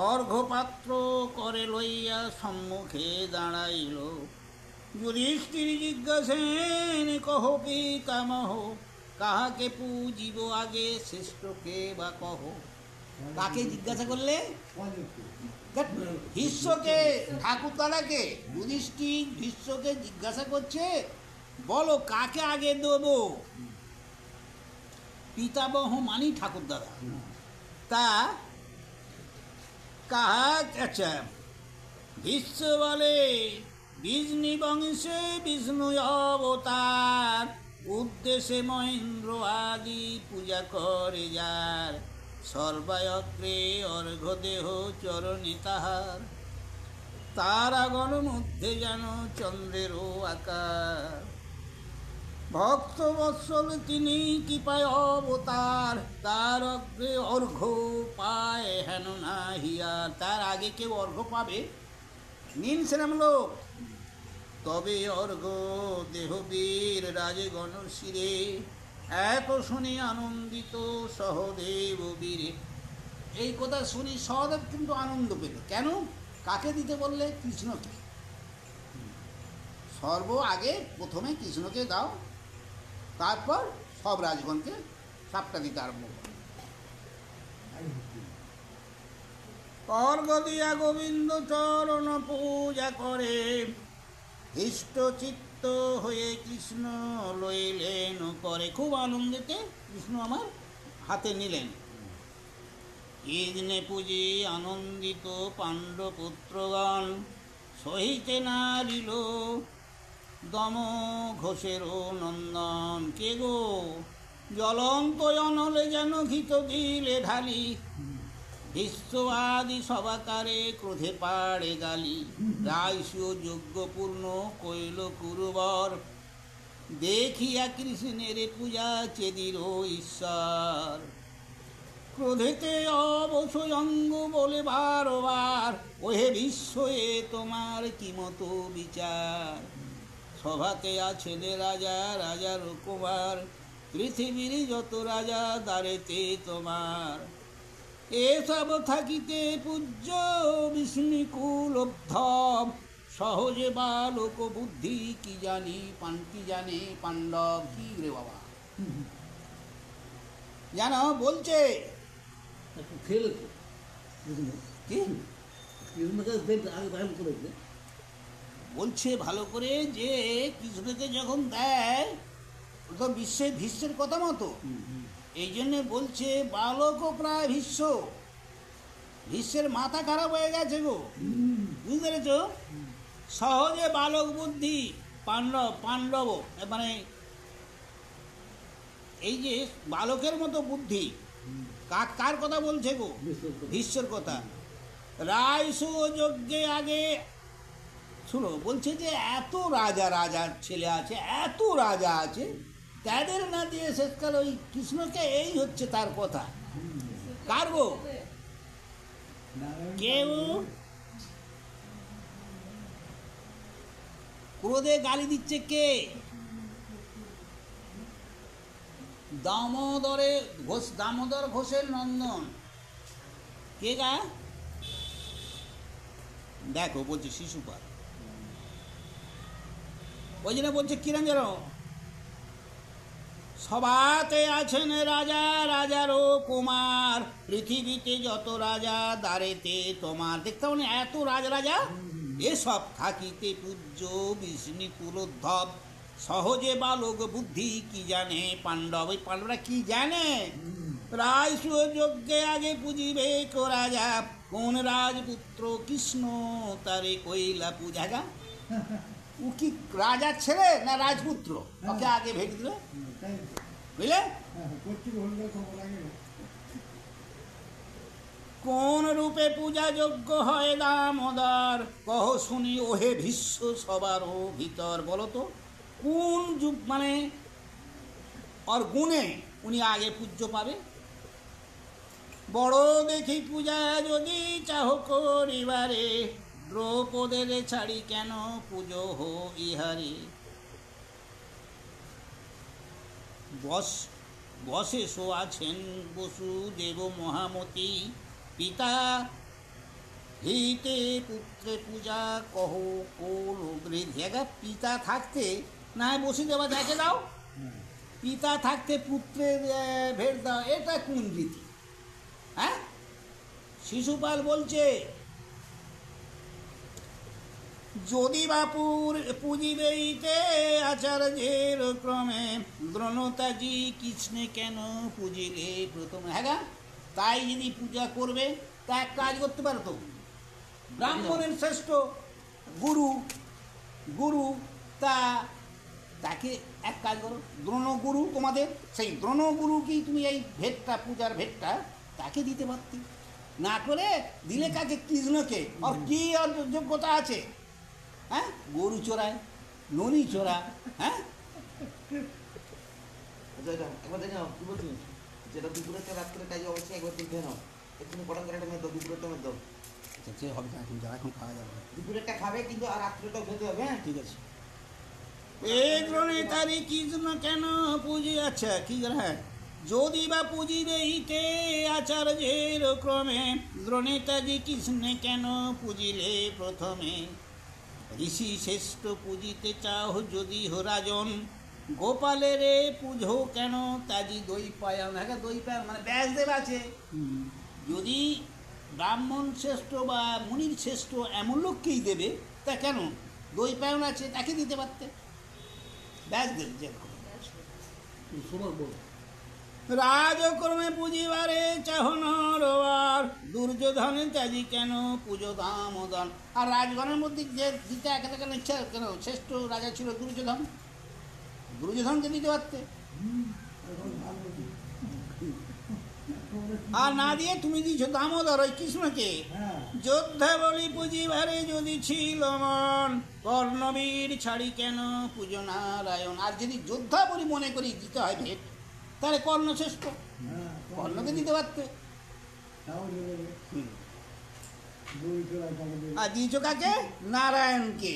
অর্ঘ্যপাত্র করে লইয়া সম্মুখে দাঁড়াইল। যুধিষ্ঠির জিজ্ঞাসেন কহ পিতামহ, কাহাকে পূজিব আগে শ্রেষ্ঠকে বা কহ। কাকে জিজ্ঞাসা করলে? ভীষ্মকে, ঠাকুরদাদাকে যুধিষ্ঠির ভীষ্মকে জিজ্ঞাসা করছে, বলো কাকে আগে দেবো? পিতামহ মানি ঠাকুরদাদা। তা কাহা, আচ্ছা, ভীষ্ম বলে বিষ্ণু বংশে বিষ্ণু অবতার, উদ্দেশ্যে মহেন্দ্র আদি পূজা করে যার, সর্বায়গ্রে অর্ঘ দেহ চরণে তাহার, তারাগণ মধ্যে যেন চন্দ্রেরও আকার, ভক্ত বৎসল তিনি কৃপায় অবতার, তার অগ্রে অর্ঘ পায় হেন না হিয়ার। তার আগে কেউ অর্ঘ পাবে নিন সেরাম লোক, তবে অর্ঘ দেহবীর রাজগণ শিরে, এত শুনে আনন্দিত সহদেব বীরে। এই কথা শুনি সহদেব কিন্তু আনন্দ পেল। কেন? কাকে দিতে বললে? কৃষ্ণকে। আগে প্রথমে কৃষ্ণকে দাও, তারপর সব রাজগণকে সাপটা দিতে আরম্ভ করো। অর্ঘ দিয়া গোবিন্দ চরণ পূজা করে, হৃষ্ট চিত্ত হয়ে কৃষ্ণ লইলেন করে। খুব আনন্দেতে কৃষ্ণ আমার হাতে নিলেন। ইদিনে পুজে আনন্দিত পাণ্ডপুত্রগণ, সহিতে নারিল দম ঘোষেরও নন্দন। কে গো? জ্বলন্ত অনলে যেন ঘিত দিলে ঢালি, ভীষ্ম আদি সবাকারে ক্রোধে পাড়ে গালি, রাইসু যজ্ঞপূর্ণ কইল কুরুবর, দেখিয়া কৃষ্ণের পূজা চেদির ঈশ্বর। ক্রোধেতে অবশ্যই অঙ্গ বলে বারবার, ওহে বিশ্ব এ তোমার কি মতো বিচার। সভাতে আছেন রাজা রাজার কুমার, পৃথিবীর যত রাজা দ্বারেতে তোমার। এসব থাকিতে পূজ্য বিষ্ণুকুল উদ্ধব, সহজে বালক বুদ্ধি কি জানি জানে পাণ্ডব। কি রে বাবা, জানো বলছে বলছে ভালো করে যে কৃষ্ণকে যখন দেয় তো ভীষ্মের কথা মতো, এই জন্যে বলছে বালকও প্রায় ভীষ্মের মাথা খারাপ হয়ে গেছে গো। বুঝতে পেরেছ? সহজে বালক বুদ্ধি পাণ্ডব মানে এই যে বালকের মতো বুদ্ধি, কার কথা বলছে গো? ভীষ্মের কথা। রাইসু যজ্ঞে আগে শুনো, বলছে যে এত রাজার ছেলে আছে, এত রাজা আছে, তাদের না দিয়ে শেষকাল ওই কৃষ্ণকে, এই হচ্ছে তার কথা। কার গো? কেউ ক্রোধে গালি দিচ্ছে কে? দামোদর ঘোষের নন্দন। কে গা? দেখো বলছে শিশুপাল। ওই জন্য বলছে কিরণ যেন সভাতে আছেন রাজা রাজারও কুমার, পৃথিবীতে যত রাজা দ্বারেতে তোমার। দেখতে মানে এত রাজা, এসব থাকিতে পূজ্য বিষ্ণুকুল উদ্ধব, সহজে বালক বুদ্ধি কি জানে পাণ্ডব। ওই পাণ্ডবরা কি জানে? রাইসু যজ্ঞে আগে পুজিবে কো রাজা, কোন রাজপুত্র কৃষ্ণ তারে কইলা পূজা। গা ও কি রাজার ছেলে না রাজপুত্র? ওকে আগে ভেট দিল, বুঝলে? কোন রূপে পূজা যোগ্য হয় দামোদর, কহ শুনি ওহে ভীষ্ম সবারও ভিতর। বলো তো কোন যুগ মানে ওর গুণে উনি আগে পূজ্য পাবে? বড় দেখি পূজা যদি চাহ করিবারে, দ্রৌপদের ছাড়ি কেন পুজো হো ইহারে। বসে শো আছেন বসুদেব মহামতি, পিতা হিতে পুত্রে পূজা কহ কোল গৃহে। পিতা থাকতে না বসুদেবা দেখে দাও, পিতা থাকতে পুত্রের ভেট দাও, এটা কোন রীতি? হ্যাঁ, শিশুপাল বলছে যদি বাপুর পুজিবেইতে আচার্যের ক্রমে দ্রোণতাজি কৃষ্ণে কেন পুজিলে প্রথমে। হ্যাঁ গা? তাই যদি পূজা করবে তা এক কাজ করতে পারতো, ব্রাহ্মণের শ্রেষ্ঠ গুরু গুরু তাকে এক কাজ করো, দ্রোণগুরু তোমাদের, সেই দ্রোণগুরুকেই তুমি এই ভেটটা, পূজার ভেটটা তাকে দিতে পারতে। না করে দিলে কাকে? কৃষ্ণকে। আর কি আর যোগ্যতা আছে? হ্যাঁ, গরু চোরায়, ননি চোরা। হ্যাঁ, একবার দেখে নাও, কি বলছি, যেটা দুপুরের রাত্রে কাজ অবশ্যই একবার দেখে নাও, তুমি কটন করে একটা মেয়ে দাও, দুপুরেরটা মেয়ে দাও। আচ্ছা, সে হবে না, এখন এখন খাওয়া যাবে না। দুপুরেরটা খাবে কিন্তু, আর রাত্রেটাও খেতে হবে। হ্যাঁ, ঠিক আছে। এই দ্রোণে তারি কৃষ্ণ কেন পুজি, আচ্ছা কি হ্যাঁ, যদি বা পুজিবে ইতে আচার্যের ক্রমে দ্রোণেতাজি কৃষ্ণে কেন পুজিলে প্রথমে। ঋষি শ্রেষ্ঠ পুজিতে চাও যদি হো রাজন, গোপালের পুজো কেন তাজি দই পায়ন। হ্যাঁ, দই পায়ন মানে ব্যাসদেব আছে। যদি ব্রাহ্মণ শ্রেষ্ঠ বা মুনির শ্রেষ্ঠ এমন লোককেই দেবে, তা কেন? দই পায়ন আছে, তাকে দিতে পারতে। ব্যাসদেব যেরকম রাজকর্মে পুজিবারে চাহন রোয়ার দুর্যোধনে তাজি কেন পুজো দামোদন। আর রাজগণের মধ্যে যে দিতে একে কেন ইচ্ছা, কেন শ্রেষ্ঠ রাজা ছিল দুর্যোধন, দুর্যোধনকে দিতে পারতে। আর না দিয়ে তুমি দিয়েছো দামোদর ওই কৃষ্ণকে। যোদ্ধা বলি পুজিবারে যদি ছিল মন, কর্ণবীর ছাড়ি কেন পুজো নারায়ণ। আর যদি যোদ্ধা বলি মনে করি দিতে হয় ভেট, তাহলে কর্ণ শ্রেষ্ঠ, কর্ণকে দিতে পারতে। আর দিয়েছো কাকে? নারায়ণকে।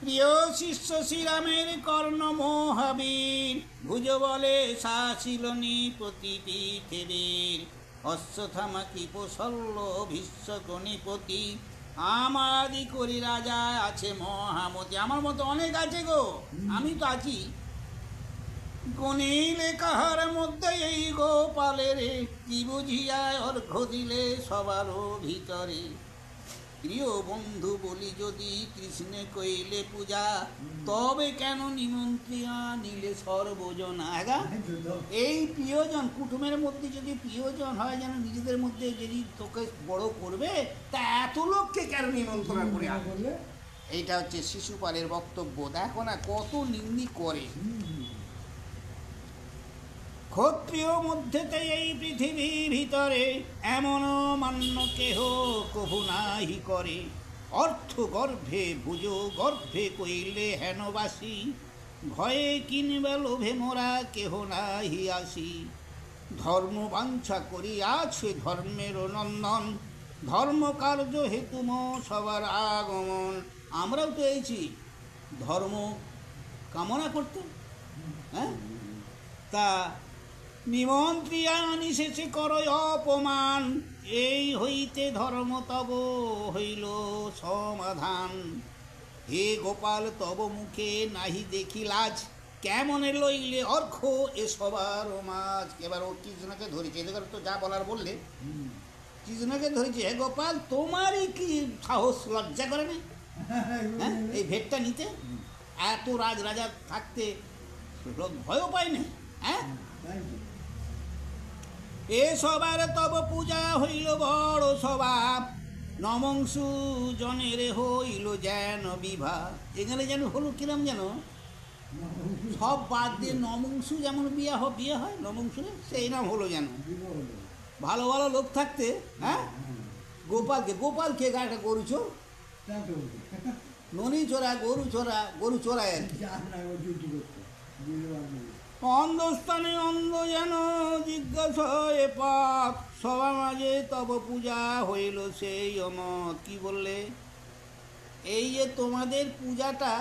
প্রিয় শিষ্য শ্রীরামের কর্ণ মহাবীর, ভুজ বলে শাসিলনি প্রতিপীঠে বীর। অশ্বথামা কৃপশল্য ভীষ্ম গণিপতি, আমাদি করি রাজা আছে মহামতি। আমার মতো অনেক আছে গো, আমি তো আছি। গণিলে কাহার মধ্যে এই গোপালের, কি বুঝিয়া অর্ঘ দিলে সবারও ভিতরে। প্রিয় বন্ধু বলি যদি কৃষ্ণে কইলে পূজা, তবে কেন নিমন্ত্রিয়া নিলে সর্বজনা। এই প্রিয়জন কুটুমের মধ্যে যদি প্রিয়জন হয়, যেন নিজেদের মধ্যে যদি তোকে বড় করবে, তা এত লোককে কেন নিমন্ত্রণ করে আনবে? এইটা হচ্ছে শিশুপালের বক্তব্য। দেখো না কত নিন্দি করে। ক্ষত্রিয় মধ্যেতে এই পৃথিবীর ভিতরে এমন মান্য কেহ কভু নাহি করে। অর্থ গর্ভে ভুজ গর্ভে কইলে হেনবাসী, ভয়ে কিনবে লোভে মোরা কেহ নাহি আসি। ধর্ম বাঞ্ছা করি আছে ধর্মের নন্দন, ধর্ম কার্য হেতুম সবার আগমন। আমরাও তো এইছি ধর্ম কামনা করতে। হ্যাঁ, তা নিমন্ত্রিয়া নিশেষে করয় অপমান, এই হইতে ধর্ম তব হইল সমাধান। হে গোপাল তব মুখে নাহি দেখি লাজ, কেমনে লইলে অর্ঘ এ সবার মাঝ। এবার ও কৃষ্ণকে ধরেছে, এদের তো যা বলার বললে, কৃষ্ণকে ধরেছে। হে গোপাল, তোমারই কি সাহস, লজ্জা করে না হ্যাঁ এই ভেটটা নিতে? এত রাজা থাকতে ভয়ও পায় না। হ্যাঁ, এ সবার তব পূজা হইল বড় স্বভাব, নমংসু জনের হইল যেন বিবাহ। এখানে যেন হলো কিরম, যেন সব বাদ দিয়ে নমংসু যেমন বিয়ে হয় নমংসুরে, সেই নাম হলো যেন। ভালো ভালো লোক থাকতে হ্যাঁ, গোপালকে গাড়িটা গরু চোর, ননি চোরা, গরু চোরায় আর কি। অন্ধস্থানে অন্ধ যেন জিজ্ঞাসা এ পাপ, সবার মাঝে তব পূজা হইল সেই অমত। কি বললে? এই যে তোমাদের পূজাটা,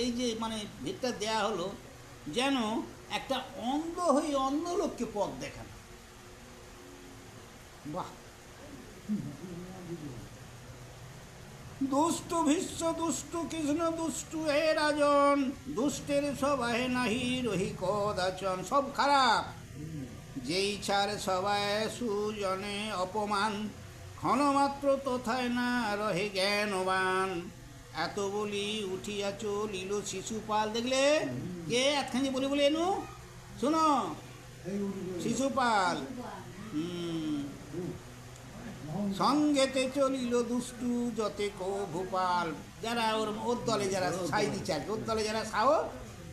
এই যে মানে ভেটটা দেয়া হলো, যেন একটা অন্ধ হয়ে অন্ধ লোককে পথ দেখানো। বাহ, দুষ্ট ভীষ্ম দুষ্ট কৃষ্ণ দুষ্টু হে রাজন, দুষ্টের সবাই নাহি রহি কদাচন। সব খারাপ, যেই ছাড় সবাই সুজনে অপমান, ক্ষণমাত্র তথায় না রহে জ্ঞানবান। এত বলি উঠিয়া চলিল শিশুপাল। দেখলে কে একখানি বলে বলে এনু শোনো, শিশুপাল। সঙ্গেতে চলিল দুষ্টু যতে কো ভূপাল। যারা ওর দলে যারা সাই দিচ্ছে আর কি, ওর দলে যারা সাও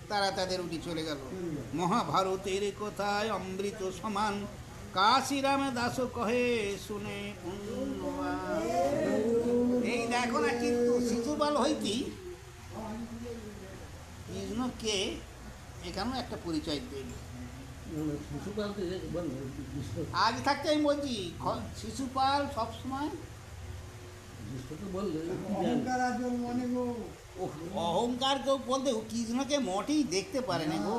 তারা তাদের উঠি চলে গেল। মহাভারতের কথায় অমৃত সমান, কাশিরাম দাস কহে শুনে পুণ্যবান। এই দেখো না, কিন্তু শিশুপাল হইতি কৃষ্ণকে এখানেও একটা পরিচয় দেব। আগে থাকতে আমি বলছি শিশুপাল সবসময় অহংকার কেউ বলতে কৃষ্ণকে মোটেই দেখতে পারে না গো।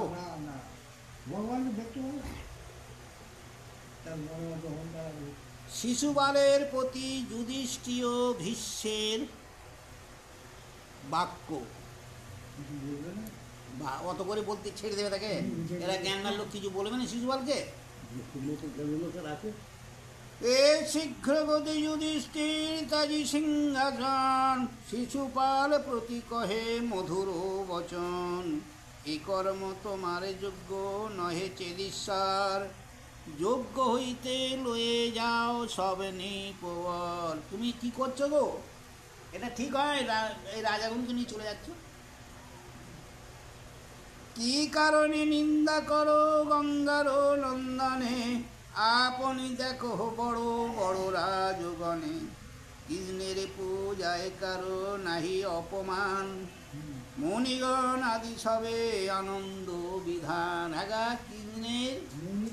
শিশুপালের প্রতি যুধিষ্ঠির ভীষ্মের বাক্য বা অত করে বলতে ছেড়ে দেবে তাকে? এরা জ্ঞানগার লোক কিছু বলবে না শিশুপালকে? এ শীঘ্র গতি যুধিষ্ঠির তাজি সিংহাসন, শিশুপাল প্রতি কহে মধুর বচন। এ কর্ম তোমার যোগ্য নহে চেদিসার, যোগ্য হইতে লয়ে যাও সব নিপবল। তুমি কি করছো গো? এটা ঠিক হয়? এই রাজাগুনকে নিয়ে চলে যাচ্ছ? কি কারণে নিন্দা করো গঙ্গার নন্দনে, আপনি দেখো বড় বড় রাজগণে। কৃষ্ণের পূজায় কারো নাহি অপমান, মণিগণ আদি সবে আনন্দ বিধান। আগা কৃষ্ণের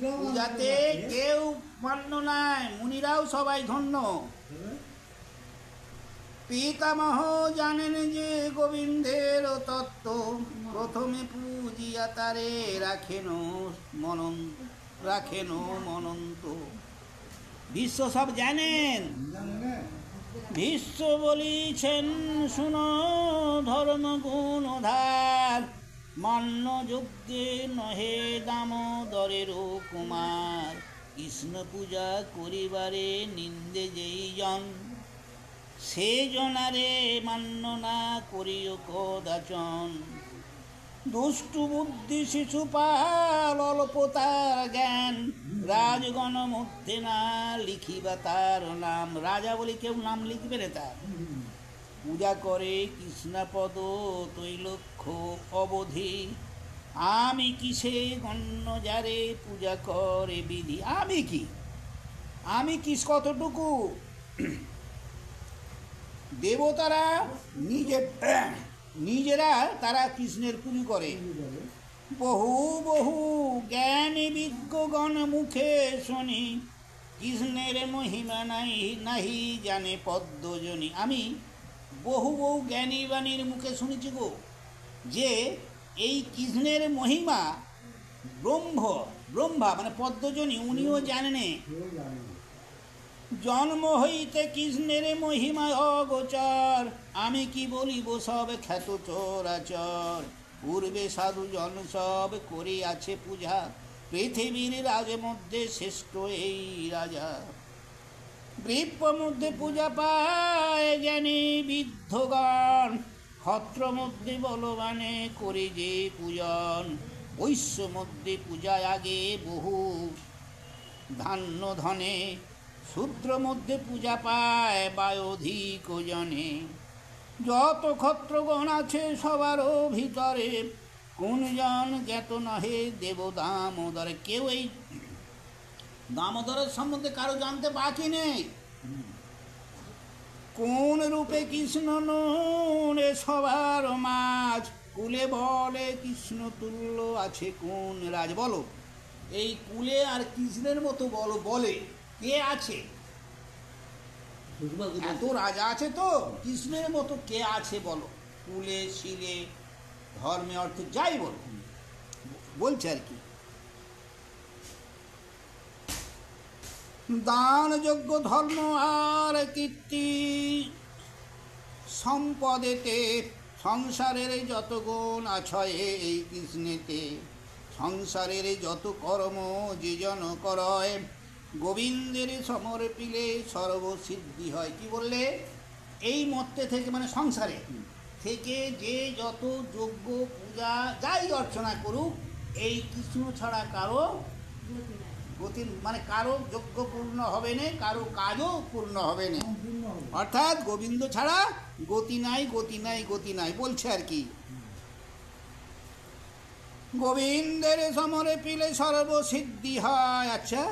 পূজাতে কেউ মান্য নাই, মুনিরাও সবাই ধন্য। পিতামহ জানেন যে গোবিন্দের তত্ত্ব, প্রথমে পূজিয়া তারে রাখেন মনন্ত। বিশ্ব সব জানেন, বিশ্ব বলিছেন শুনো ধর্ম গুণ ধার, মান্য যজ্ঞে নহে দামোদরের কুমার। কৃষ্ণ পূজা করিবারে নিন্দে যেই জন, সে জনারে মান্য না করিও কদাচন। দুষ্টু বুদ্ধি শিশুপাল অল্প তার জ্ঞান, রাজগণ মধ্যে না লিখিবা তার নাম। রাজা বলে কেউ নাম লিখবে না তার। পূজা করে কৃষ্ণপদ তৈলক্ষ অবধি, আমি কিসে গণ্য যারে পূজা করে বিধি। আমি কি কতটুকু? দেবতারা নিজেরা তারা কৃষ্ণের পুজো করে। বহু বহু জ্ঞানী বিজ্ঞগণ মুখে শুনি, কৃষ্ণের মহিমা নাহি জানে পদ্মজনী। আমি বহু বহু জ্ঞানী বাণীর মুখে শুনেছি গো, যে এই কৃষ্ণের মহিমা ব্রহ্মা মানে পদ্মজনী উনিও জানেন। জন্ম হইতে কৃষ্ণের মহিমা অগোচর, আমি কি বলিব সব খ্যাত চরাচর। পূর্বে সাধু জন সব করিয়াছে পূজা, পৃথিবীর রাজের মধ্যে শ্রেষ্ঠ এই রাজা। বৃক্ষ মধ্যে পূজা পায় জ্ঞানী বিদ্ধগণ, ক্ষত্র মধ্যে বলবানে করে যে পূজন। বৈশ্য মধ্যে পূজায় আগে বহু ধান্য ধনে, শূদ্র মধ্যে পূজা পায় বায়ধিক জনে। যত ক্ষত্রগণ আছে সবারও ভিতরে, কোন জন জ্ঞাত নহে দেব দামোদরে। কেউ এই দামোদরের সম্বন্ধে কারো জানতে বাকি নেই। কোন রূপে কৃষ্ণ নুনে সবার মাঝ, কুলে বলে কৃষ্ণ তুল্য আছে কোন রাজ। বলো এই কুলে আর কৃষ্ণের মতো বলে কে আছে? এত রাজা আছে তো কৃষ্ণের মতো কে আছে বলো? কুলে শিলে ধর্মে অর্থে যাই বলো, বলছে আর কি। দান যোগ্য ধর্ম আর কীর্তি সম্পদেতে, সংসারের যত গুণ আছয় এই কৃষ্ণেতে। সংসারের যত কর্ম যে জন করয়, গোবিন্দের সমর্পিলে সর্বসিদ্ধি হয়। কি বললে? এই মধ্যে থেকে মানে সংসারে থেকে যে যত যজ্ঞ পূজা যাই অর্চনা করুক, এই কৃষ্ণ ছাড়া কারো গতি, মানে কারো যজ্ঞ পূর্ণ হবে না, কারো কাজও পূর্ণ হবে না। অর্থাৎ গোবিন্দ ছাড়া গতি নাই, গতি নাই, গতি নাই বলছে আর কি। গোবিন্দের সমরে পিলে সর্বসিদ্ধি হয়। আচ্ছা,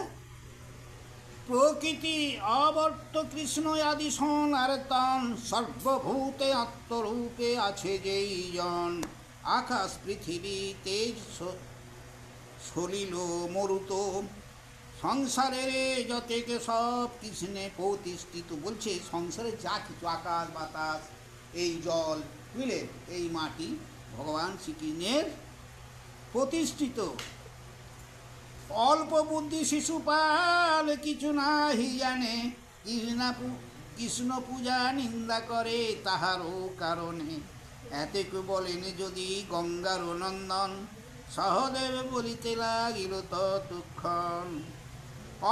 প্রকৃতি অবর্ত কৃষ্ণ আদি সন আর তন, সর্বভূতে আত্মরূপে আছে যেই জন। আকাশ পৃথিবী তেজ সলিল মরুত, সংসারের যতেকে সব কৃষ্ণে প্রতিষ্ঠিত। বলছে সংসারে যা কিছু আকাশ বাতাস, এই জল, বুঝলে, এই মাটি, ভগবান শ্রীকৃষ্ণের প্রতিষ্ঠিত। অল্প বুদ্ধি শিশুপাল কিছু নাহি জানে, কৃষ্ণ পূজা নিন্দা করে তাহারও কারণে। এতেকে বলেন যদি গঙ্গার নন্দন, সহদেব বলিতে লাগিল ততক্ষণ।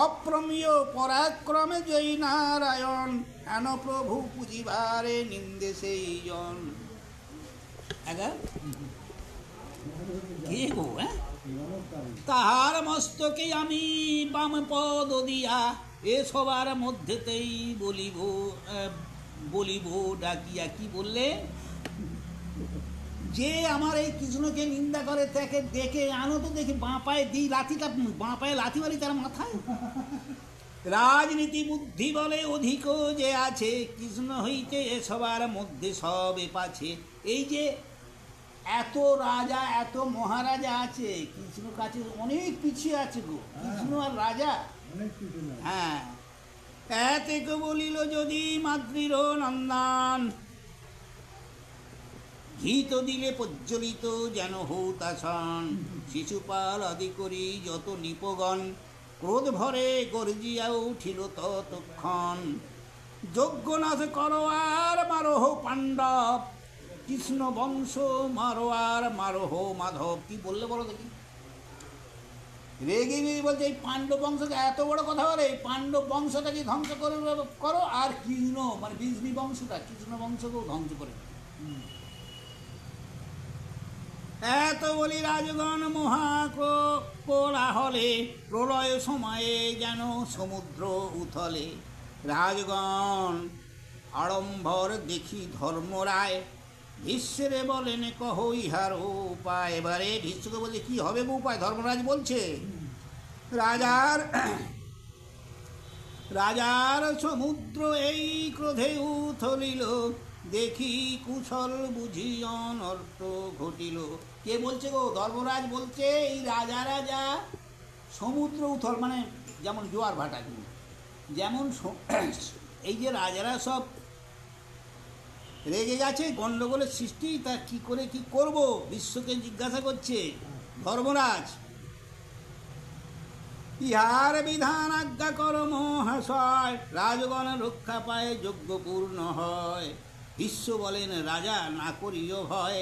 অপ্রমেয় পরাক্রমে জয় নারায়ণ, হেন প্রভু পুজিবারে নিন্দে সেই জন। কে গো, তাহার মস্তকে আমি বাম পদ দিয়া, এ সবার মধ্যেতেই বলিব ডাকিয়া। কি বললে? যে আমার এই কৃষ্ণকে নিন্দা করে তাকে ডেকে আনো তো দেখি, বাঁ পায়ে দিই লাথিটা, বাঁ পায়ে লাথি মারি তার মাথায়। রাজনীতি বুদ্ধি বলে অধিক যে আছে, কৃষ্ণ হইতে এ সবার মধ্যে সবে পাছে। এই যে এত রাজা এত মহারাজা আছে, কৃষ্ণ কাছে অনেক পিছিয়ে আছে গো, কৃষ্ণ আর রাজা। হ্যাঁ, এতেকে বলিল যদি মাতৃর নন্দন, ঘিত দিলে প্রজ্বলিত যেন হৌতাসন। শিশুপাল আদি করি যত নিপগণ, ক্রোধ ভরে গর্জিয়া উঠিল ততক্ষণ। যজ্ঞনাথ করো আর মারোহ পাণ্ডব, কৃষ্ণ বংশ মারো আর মারোহ মাধব। কি বললে বলো দেখি? রেগে গিয়ে বলছে এই পাণ্ডব বংশকে, এত বড় কথা বলে, এই পাণ্ডব বংশটাকে ধ্বংস করে করো, আর কৃষ্ণ মানে বিষ্ণু বংশটা, কৃষ্ণ বংশকেও ধ্বংস করে। এত বলি রাজগণ মহাকোলাহলে, প্রলয় সময়ে যেন সমুদ্র উথলে। রাজগণ আড়ম্বর দেখি ধর্মরায়, ভীষ্মরে বলেন কহ ইহার উপায়। এবারে ভীষ্মকে বলছে কি হবে গো উপায়? ধর্মরাজ বলছে রাজার সমুদ্র এই ক্রোধে উথলিল, দেখি কুশল বুঝি অনর্থ ঘটিল। কে বলছে গো? ধর্মরাজ বলছে এই রাজা সমুদ্র উথল, মানে যেমন জোয়ার ভাটা, যেমন এই যে রাজারা সব রেগে গেছে, গণ্ডগোলের সৃষ্টি, তা কি করে কি করব বিশ্বকে জিজ্ঞাসা করছে ধর্মরাজ। ইহার বিধান আজ্ঞা কর মহাশয়, রাজগণ রক্ষা পায় যজ্ঞ পূর্ণ হয়। বিশ্ব বলেন রাজা না করিও ভয়,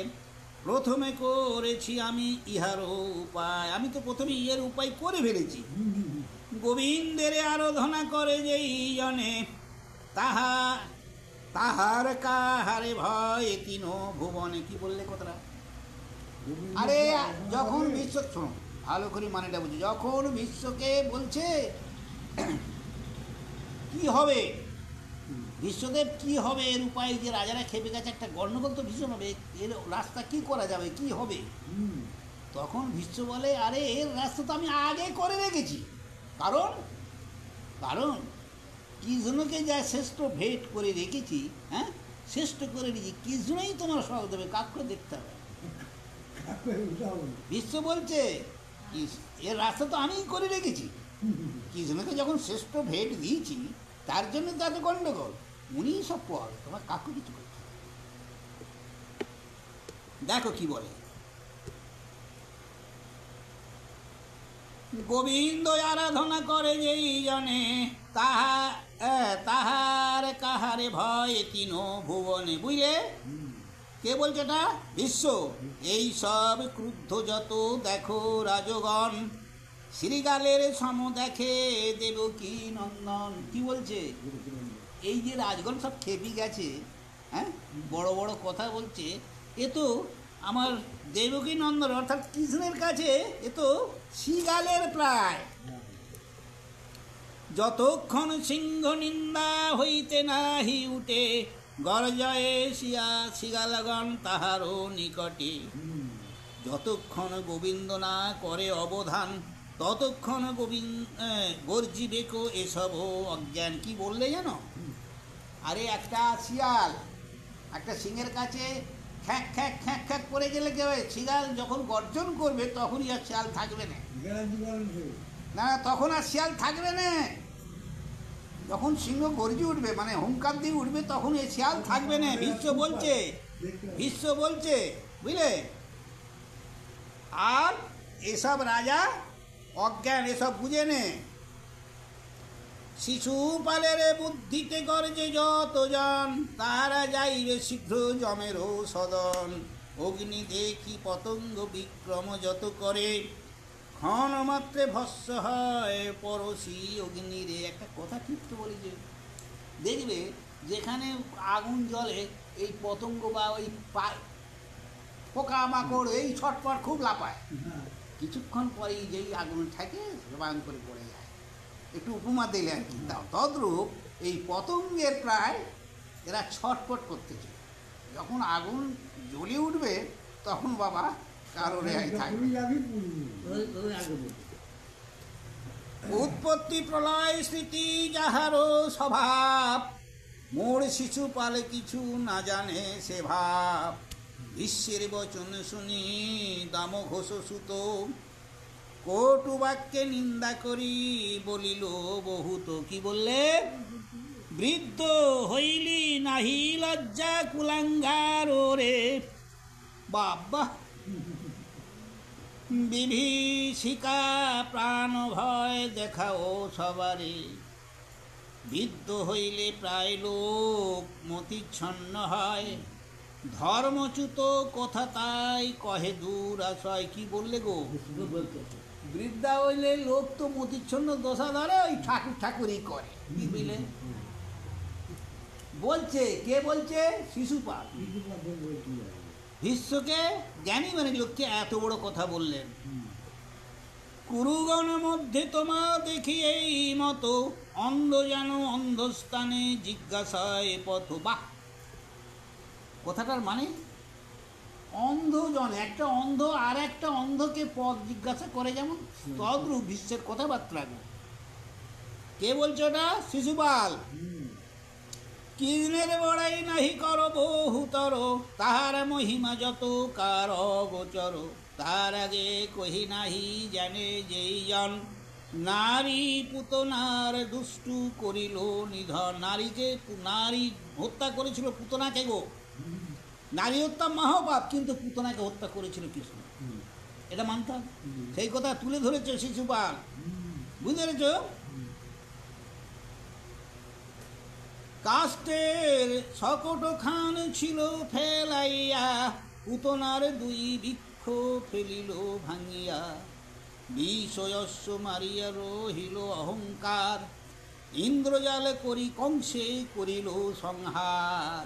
প্রথমে করেছি আমি ইহার উপায়। আমি তো প্রথমে ইয়ের উপায় করে ফেলেছি। গোবিন্দের আরাধনা করে যেই জনে, তাহার কাহারে ভয় তিন ভুবনে। কি বললে কথাটা? আরে যখন বিশ্ব, শোনো ভালো করে মানেটা বুঝি, যখন বিশ্বকে বলছে কি হবে, বিশ্বদেব কি হবে এর উপায়, যে রাজারা খেপে গেছে, একটা গণ্ডগোল তো ভীষণ হবে, এর রাস্তা কি করা যাবে, কি হবে? তখন ভীষ্ম বলে আরে এর রাস্তা তো আমি আগে করে রেখেছি। কারণ কৃষ্ণকে যা শ্রেষ্ঠ ভেট করে রেখেছি, হ্যাঁ শ্রেষ্ঠ করে রেখেছি, কৃষ্ণই তোমার সব দেবে, কাকে দেখতে হবে। বিশ্ব বলছে এর রাস্তা তো আমিই করে রেখেছি, কৃষ্ণকে যখন শ্রেষ্ঠ ভেট দিয়েছি তার জন্য তাতে গণ্ডগোল, উনিই সব পর, তোমার কাকু কিছু করছে। দেখো কি বলে, গোবিন্দ আরাধনা করে যেই জনে, তাহার কাহারে ভয় তিন ভুবনে। বুঝলে কে বলছে এটা? বিশ্ব। এই সব ক্রুদ্ধ যত দেখো রাজগণ, শ্রীগালের সম দেখে দেবকী নন্দন। কি বলছে? এই যে রাজগণ সব খেপি গেছে, হ্যাঁ, বড় বড় কথা বলছে। এ তো আমার দেবকী নন্দন অর্থাৎ কৃষ্ণের কাছে এ তো শিগালের প্রায়। যতক্ষণ সিংহ নিন্দা হইতে নাহি উঠে, গর্জয়ে শিগালগণ তাহারও নিকটে। যতক্ষণ গোবিন্দ না করে অবধান, ততক্ষণ গর্জিবে কো এসব অজ্ঞান। কি বললে জানো? আরে একটা শিয়াল একটা সিংহের কাছে খ্যাঁক খ্যাঁক খ্যাঁক খ্যাঁক করে গেলে কি হবে? শিয়াল যখন গর্জন করবে তখনই আর শিয়াল থাকবে না। না, তখন আর শিয়াল থাকবে না। যখন সিংহ গর্জি উঠবে মানে হুঙ্কার দিয়ে উঠবে, তখন এই শিয়াল থাকবে না। বিশ্ব বলছে বুঝলে। আর এসব রাজা অজ্ঞান, এসব বুঝে নে। শিশুপালের বুদ্ধিতে গর্জে যতজন, তারা যাইবে শীঘ্র যমেরও সদন। অগ্নি দেখি পতঙ্গ বিক্রম যত করে, ক্ষণ মাত্রে ভস্য হয় পরশি অগ্নিরে। একটা কথা ঠিক তো বলি যে, দেখবে যেখানে আগুন জ্বলে এই পতঙ্গ বা ওই পোকামাকড় এই ছটপট খুব লাপায়, কিছুক্ষণ পরেই যেই আগুন থাকে বাং করে পড়ে যায়। একটু উপমা দিলে আর কি। তদ্রূপ এই পতঙ্গের প্রায় এরা ছটপট করতেছে। যখন আগুন জ্বলে উঠবে তখন বাবা কারো রেহাই থাকবে। উৎপত্তি প্রলয় স্মৃতি যাহারও স্বভাব, মোর শিশুপালে কিছু না জানে সে ভাব। বিশ্বের বচন শুনি দাম ঘোষ সুত, কটু বাক্যে নিন্দা করি বলিল বহুত। কি বললে? বৃদ্ধ হইলি নাহি লজ্জা কুলাঙ্গার রে। বাবা, বিভীষিকা প্রাণ ভয় দেখাও সবারে। বৃদ্ধ হইলে প্রায় লোক মতিচ্ছন্ন হয়, ধর্মচ্যুত কথা তাই কহে দূর আশয়। কি বললে গো? বৃদ্ধা হইলে লোক তো মতিচ্ছন্ন দশা ধরে ওই ঠাকুর ঠাকুরই করে। কি বুঝলে? বলছে কে বলছে? শিশুপাল। বিশ্বকে জ্ঞানী মানে লোককে এত বড় কথা বললেন। কুরুগণ মধ্যে তোমা দেখি এই মতো, অন্ধ যেন অন্ধস্থানে জিজ্ঞাসায় পথ। বাহ, কথাটার মানে অন্ধজন একটা অন্ধ আর একটা অন্ধকে পথ জিজ্ঞাসা করে, যেমন তদ্রূপ বিশ্বের কথাবার্তা। কে বলছো ওটা? শিশুপাল। কৃষ্ণের বড়াই নাহি কর বহুতর, তাহার মহিমা যত কার গোচর। তার আগে কহি নাহি জানে যেই জন, নারী পুতনার দুষ্টু করিল নিধন। নারী হত্যা করেছিল পুতনাকে গো। নারী হত্যা মহাপাপ, কিন্তু পুতনাকে হত্যা করেছিল কৃষ্ণ, এটা মানতাম। সেই কথা তুলে ধরেছে শিশুপাল। বুঝতে পেরেছ? কাষ্টের সকট খান ছিল ফেলাইয়া, পুতনার দুই বৃক্ষ ফেলিল ভাঙিয়া। বিষয়স্য মারিয়া রহিল অহংকার, ইন্দ্রজাল করি কংসে করিল সংহার।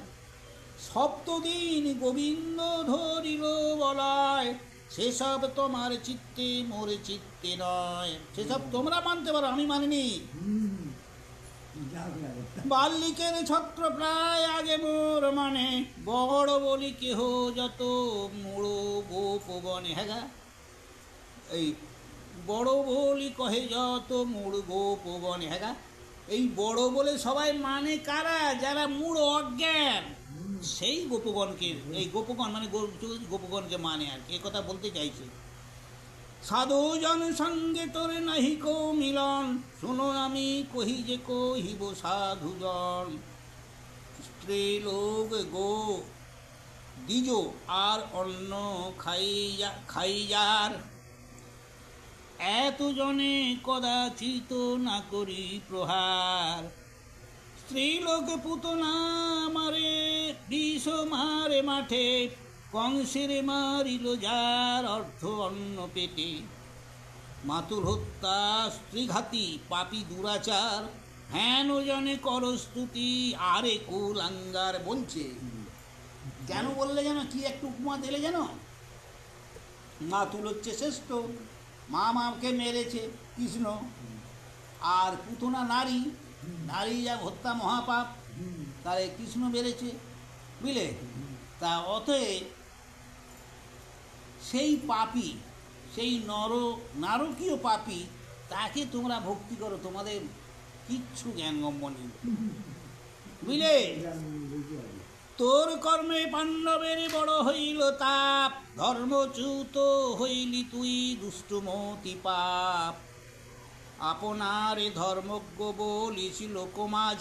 সপ্তদিন গোবিন্দ ধরিল বলয়, সেসব তোমার চিত্তে মোর চিত্তে নয়। সেসব তোমরা মানতে পারো, আমি মানিনি। বাল্লিকের ছত্র প্রায় আগে মোর মানে, বড় বলি কেহ যত মূড় গোপবনে। হ্যাঁ, এই বড় বলি কহে যত মূড় গোপবনে। হ্যাঁ, এই বড় বলে সবাই মানে কারা? যারা মূঢ় অজ্ঞান, সেই গোপগণকে, এই গোপগণ মানে গোপগণকে মানে আর কি, কথা বলতে চাইছে। সাধুজন সঙ্গে তোর নাহি কো মিলন, শুনো আমি কহি যে কহিব সাধুজন। স্ত্রী লোক গো দ্বিজ আর অন্ন খাইয়ার, এত জনে কদাচিত না করি প্রহার। স্ত্রীলোক পুতনা মারে বিষ মারে মাঠে, কংসের মারিল যার অর্থ অন্ন পেটে। মাতুল হত্যা স্ত্রীঘাতী পাপী দুরাচার, হেন জনে করস্তুতি আরে কুলাঙ্গার। বলছে কেন বললে যেন, কি একটু উপমা দিলে যেন, মা তুল হচ্ছে শ্রেষ্ঠ, মা মাকে মেরেছে কৃষ্ণ, আর পুতনা নারী, নারী যা হত্যা মহাপাপ, তারে কৃষ্ণ মেরেছে, বুঝলে? তা অতএব সেই পাপী, সেই নারকীয় পাপী, তাকে তোমরা ভক্তি করো, তোমাদের কিচ্ছু জ্ঞানগম্য নেই, বুঝলে? তোর কর্মে পাণ্ডবের বড় হইল তাপ, ধর্মচ্যুত হইলি তুই দুষ্টমতি পাপ, আপনার ধর্মজ্ঞ বলিছি লোকমাজ,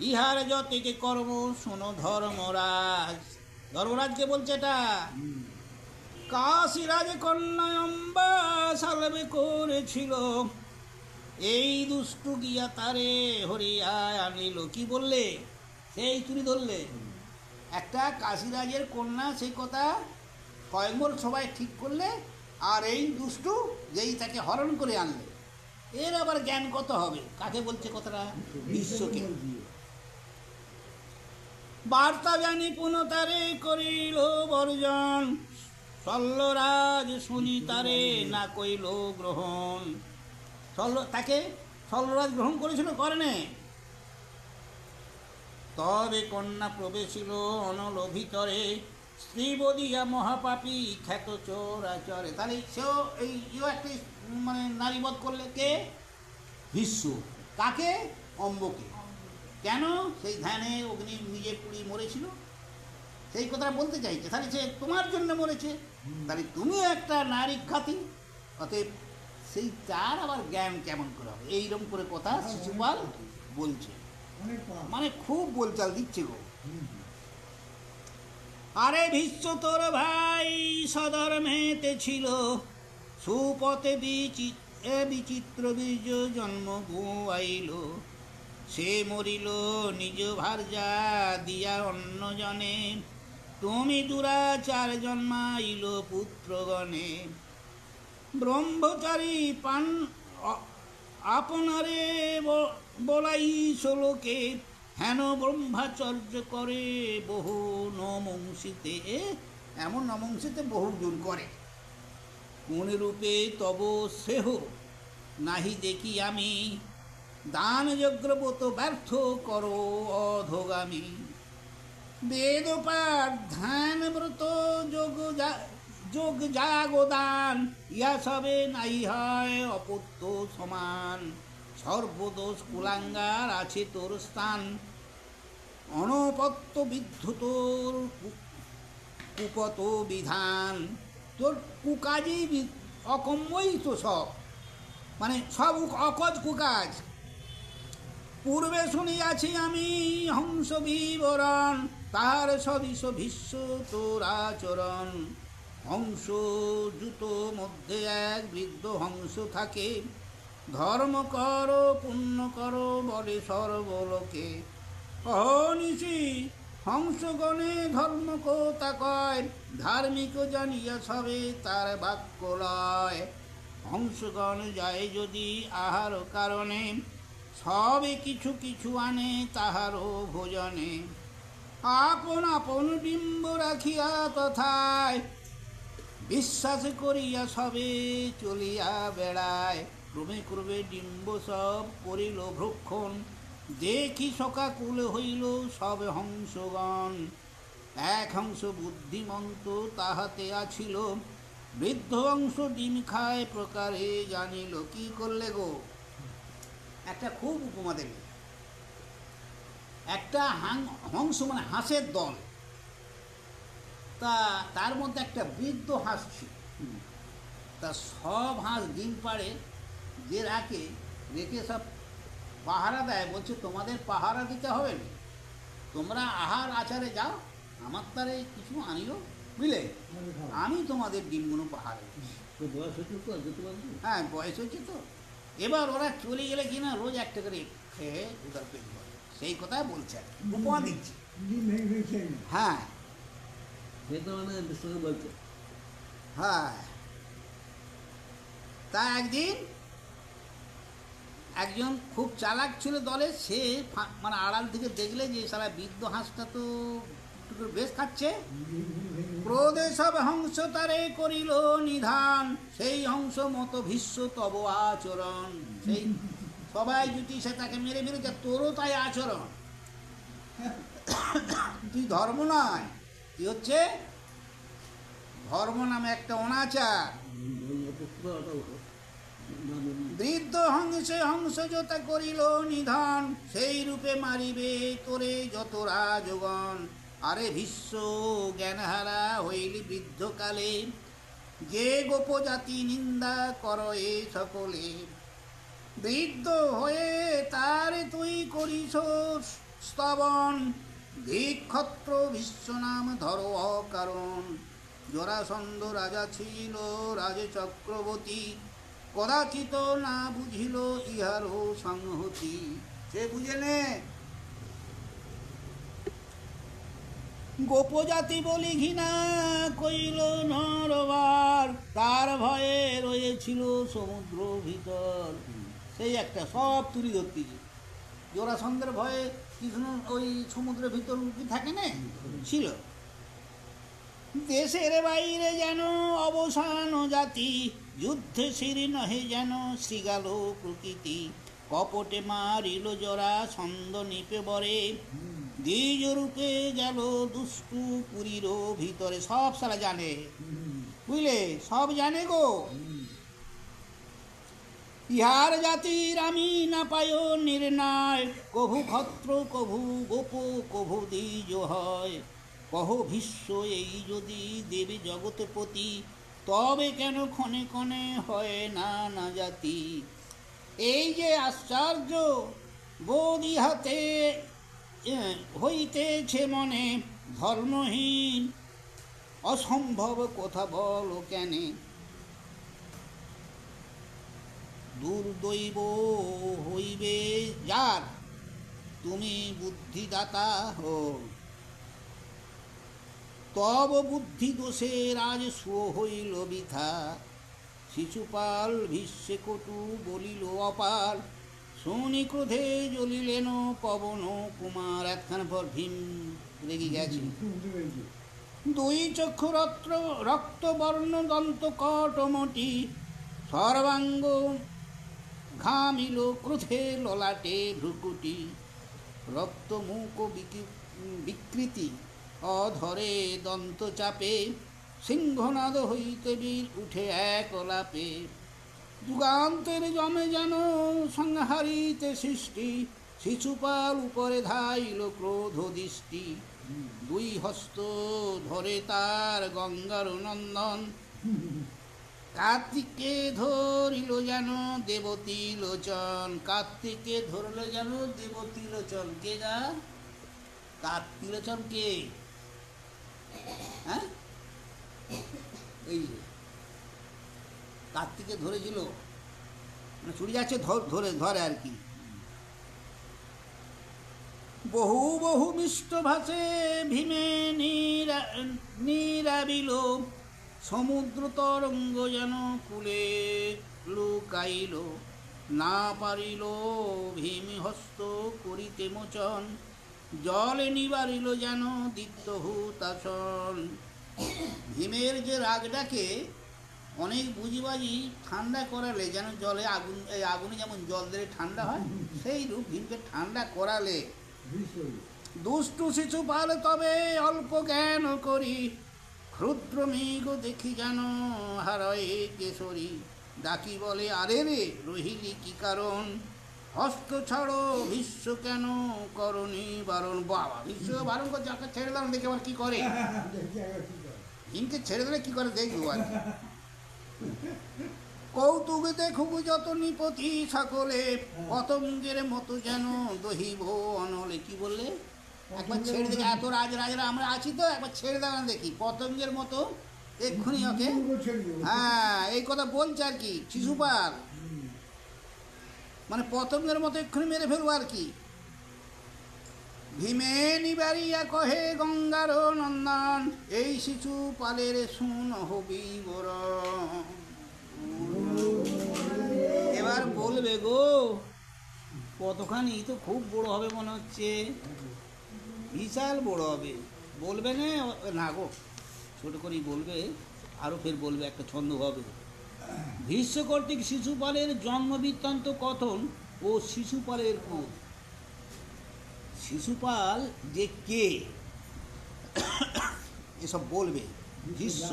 ইহার যতেকে কর্ম শোনো ধর্মরাজ। ধর্মরাজকে বলছে এটা। কাশীরাজ কন্যা অম্বা সালবে করেছিল, এই দুষ্টু গিয়া তারে হরিয়ায় আনিল। কি বললে? সেই চুরি ধরলে একটা কাশীরাজের কন্যা, সেই কথা কয়েকবার সবাই ঠিক করলে, আর এই দুষ্টু যেই তাকে হরণ করে আনলে। এর আবার জ্ঞান কত হবে? কাকে বলছে কথাটা? বিশ্বকে। বার্তা জানি পুনতারে করিল বর্জন, শল্যরাজ শুনি তারে না কইল গ্রহণ। তাকে শল্যরাজ গ্রহণ করেছিল, করেনে? তবে কন্যা প্রবেশিল অনল ভিতরে, স্ত্রী বদিয়া মহাপাপী খ্যাত চোরাচরে। তাহলে সেও ইও একটি মানে নারীবধ করলে। কে? ভীষ্ম। কাকে? অম্বকে। কেন? সেই ধ্যানে অগ্নি নিজে পুড়ি মরেছিল, সেই কথাটা বলতে চাইছে। তাহলে সে তোমার জন্য মরেছে, তাহলে তুমিও একটা নারী খাতি, অতএব সেই তার আবার জ্ঞান কেমন করে হবে? এইরকম করে কথা শিশুপাল বলছে, মানে খুব বলচাল দিচ্ছে গো। আরে ভীষ্ম তোর ভাই সধর্মেতে ছিল, সুপথে বিচিত্র বীর্য জন্ম গুয়াইল, সে মরিল নিজ ভার্যা দিয়া অন্যজনে, তুমি দুরাচার জন্মাইল পুত্রগণে। ব্রহ্মচারী পান আপনারে বলাই লোকে, হেন ব্রহ্মচর্য করে বহু নমংসিতে। এমন নমংসিতে বহুজন করে। কোন রূপে তব সেহ নাহি দেখি আমি, দান যজ্ঞব্রত ব্যর্থ করো অধোগামী। বেদ পাঠ ধ্যান ব্রত যোগ জাগদান, ইয়া সবে নাই হয় অপত্য সমান। সর্বদোষ কুলাঙ্গার আছে তোর স্থান, অনপত্য বিদ্ধ তোর কুপত বিধান। তোর কুকাজই অকম্যই তো সব, মানে সব অকজ কুকাজ। পূর্বে শুনিয়াছি আমি হংস বিবরণ, তাহার সদৃশ ভীষ্ম তোর আচরণ। হংস জুত মধ্যে এক বৃদ্ধ হংস থাকে, ধর্ম কর পুণ্য কর বলে সর্বলোকে। অহনিশি হংসগণে ধর্ম কথা কয়, ধার্মিক জানিয়া সবে তার বাক্য লয়। হংসগণ যায় যদি আহার কারণে, সবে কিছু কিছু আনে তাহারও ভোজনে। আপন আপন বিম্ব রাখিয়া তথায়, বিশ্বাস করিয়া সবে চলিয়া বেড়ায়। ক্রমে ক্রমে ডিম্ব সব করিল ভক্ষণ, দেখি শোকাকুল হইল সব হংসগণ। এক হংস বুদ্ধিমন্ত তাহাতে আছিল, বৃদ্ধ হংস ডিম খায় প্রকারে জানিল। কি করলে গো? একটা খুব উপমা দেবে। একটা হংস মানে হাঁসের দল, তা তার মধ্যে একটা বৃদ্ধ হাঁস ছিল। তা সব হাঁস ডিম পাড়ে, যে রেখে সব পাহারা দেয়। বলছে তোমাদের পাহারা দিতে হবে না, তোমরা আহার আচারে যাও, আমার তারে কিছু আনিও, বুঝলে, আমি তোমাদের ডিমগুলো পাহারা দিচ্ছি। হ্যাঁ, বয়স হয়েছে তো। এবার ওরা চলে গেলে কিনা রোজ একটা করে খেয়ে ওদের পেট ভরে, সেই কথা বলছে, উপমা দিচ্ছে। হ্যাঁ হ্যাঁ। তা একদিন একজন খুব চালাক ছিল দলে, সে মানে আড়াল থেকে দেখলে যে সারা বৃদ্ধ হাঁসটা তো টুকু বেশ খাচ্ছে। ক্রোধে সব হংস তারে করিল নিধান, সেই হংস মতো ভীষ্ম তব আচরণ। সেই সবাই যদি সে তাকে মেরে ফেলেছে, তোরও তাই আচরণ। তুই ধর্ম নয়, তুই হচ্ছে ধর্ম নামে একটা অনাচার। বৃদ্ধ হংসে হংসযতা করিল নিধন, সেই রূপে মারিবে তোরে যত রাজগণ। আরে ভীষ্ম জ্ঞানহারা হইলি বৃদ্ধকালে, যে গোপজাতি নিন্দা কর এ সকলে। বৃদ্ধ হয়ে তারে তুই করিস স্তবন, ধিক্ষত্র ভীষ্ম নাম ধর অকারণ। জরাসন্ধ রাজা ছিল রাজে চক্রবর্তী, কদাচিত না বুঝিল ইহারও সংহতি। সে বুঝে নে, গোপজাতি বলি ঘৃণা কইল নরবার, তার ভয়ে রয়েছিল সমুদ্র ভিতর। সেই একটা সব তুলি ধরতেছে। জরাসন্ধের ভয়ে কৃষ্ণ ওই সমুদ্রের ভিতর কি থাকে না, ছিল। দেশের বাইরে যেন অবসান জাতি, যুদ্ধে শির নহে যেন শ্রীগাল প্রকৃতি। কপটে মারিল জরাসন্ধ নিপে বরে, দ্বিজ রূপে গেল দুষ্টু পুরীর ভিতরে। সব সারা জানে, বুঝলে, সব জানে গো। ইহার জাতির আমি না পায় নির্ণয়, কভু ক্ষত্র কভু গোপ কভু দ্বিজ হয়। কহ ভীষ্ম এই যদি দেবী জগৎপতি, তবে কেন ক্ষণে ক্ষণে হয় না না জাতি। এই যে আশ্চর্য বোধ ইহাতে হইতেছে মনে, ধর্মহীন অসম্ভব কথা বল কেনে। দুর্দৈব হইবে যার তুমি বুদ্ধিদাতা হো, তব বুদ্ধি দোষে রাজ সুয় হইল বৃথা। শিশুপাল ভীষ্মে কটু বলিল অপার, শুনি ক্রোধে জ্বলিলেন পবন কুমার। একখান পর ভীম রেগে গেছে। দুই চক্ষু রক্ত বর্ণ দন্ত কটমটি, সর্বাঙ্গ ঘামিল ক্রোধে ললাটে ভ্রুকুটি। রক্ত মুখ বিকৃতি অধরে দন্ত চাপে, সিংহনাদ হইতে বীর উঠে এক লাপে। যুগান্তের জমে যেন সংহারিতে সৃষ্টি, শিশুপাল উপরে ধাইল ক্রোধ দৃষ্টি। দুই হস্ত ধরে তার গঙ্গার নন্দন, কার্তিকে ধরিল যেন দেবতী লোচন। কার্তিকে ধরল যেন দেবতী লোচন। কে গা কার্তিক লোচন? কে? হ্যাঁ, এই কার্তিকে ধরেছিল, মানে ছুটি যাচ্ছে ধরে আর কি। বহু বহু মিষ্ট ভাসে ভীমে নিরাবিল, সমুদ্র তরঙ্গ যেন কুলে লুকাইল। না পারিল ভীম হস্ত করিতে মোচন, জলে নিবারিল যেন দীপ্ত হুতাসন। ভীমের যে রাগটাকে অনেক বুঝিবাজি ঠান্ডা করালে যেন জলে আগুন, এই আগুনে যেমন জল দিলে ঠান্ডা হয়, সেই রূপ ভীমকে ঠান্ডা করালে। দুষ্টু শিশুপাল তবে অল্প জ্ঞান করি, ক্ষুদ্র মৃগ দেখি যেন হারায় কেশরী। ডাকি বলে আরে রে রহিলি কি কারণ, হস্ত ছাড়ো ভীষ্ম কেন করণী বারণ। বাবা, ভীষ্ম বারণ করছে, আপনার ছেড়ে দাও, দেখে আবার কি করে। ভীমকে ছেড়ে দিলে কি করে দেখবো আর। কৌতুক দেখুক যত নিপতি সকলে, পতঙ্গের মতো যেন দহিব অনলে। কি বললে? একবার ছেড়ে দেখি, এত রাজরা আমরা আছি তো, একবার ছেড়ে দাও না দেখি, পতঙ্গের মতো এক্ষুনি ওকে। হ্যাঁ, এই কথা বলছে আর কি শিশুপাল, মানে পতঙ্গের মতো এক্ষুনি মেরে ফেলবো আর কি। ভীমে নিবারিয়া কহে গঙ্গার নন্দন, এই শিশুপালের শুন হবি বরণ। এবার বলবে গো কতখানি, তো খুব বড় হবে মনে হচ্ছে, বিশাল বড় হবে। বলবে না গো, ছোট করেই বলবে, আরও ফের বলবে, একটা ছন্দ হবে। ভীষ্ম কর্তৃক শিশুপালের জন্ম বৃত্তান্ত কথন ও শিশুপালের কোন। শিশুপাল যে কে এসব বলবে ভীষ্ম।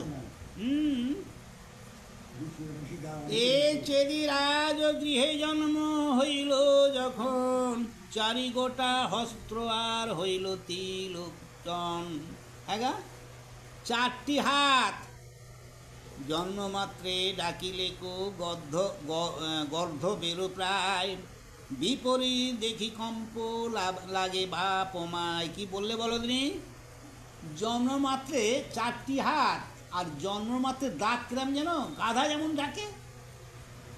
এ চেদিরাজ গৃহে জন্ম হইল যখন, চারি গোটা হস্ত্র আর হইল তিলোচন। হ্যাঁ, 4টি হাত, জন্মমাত্রে ডাকিলে কো গর্ধ বেরো প্রায়, বিপরীত দেখি কম্প লাগে বাপ মায়। কি বললে বলো দিনি? জন্মমাত্রে 4টি হাত, আর জন্মমাত্রে ডাক কিরাম যেন গাধা যেমন ডাকে,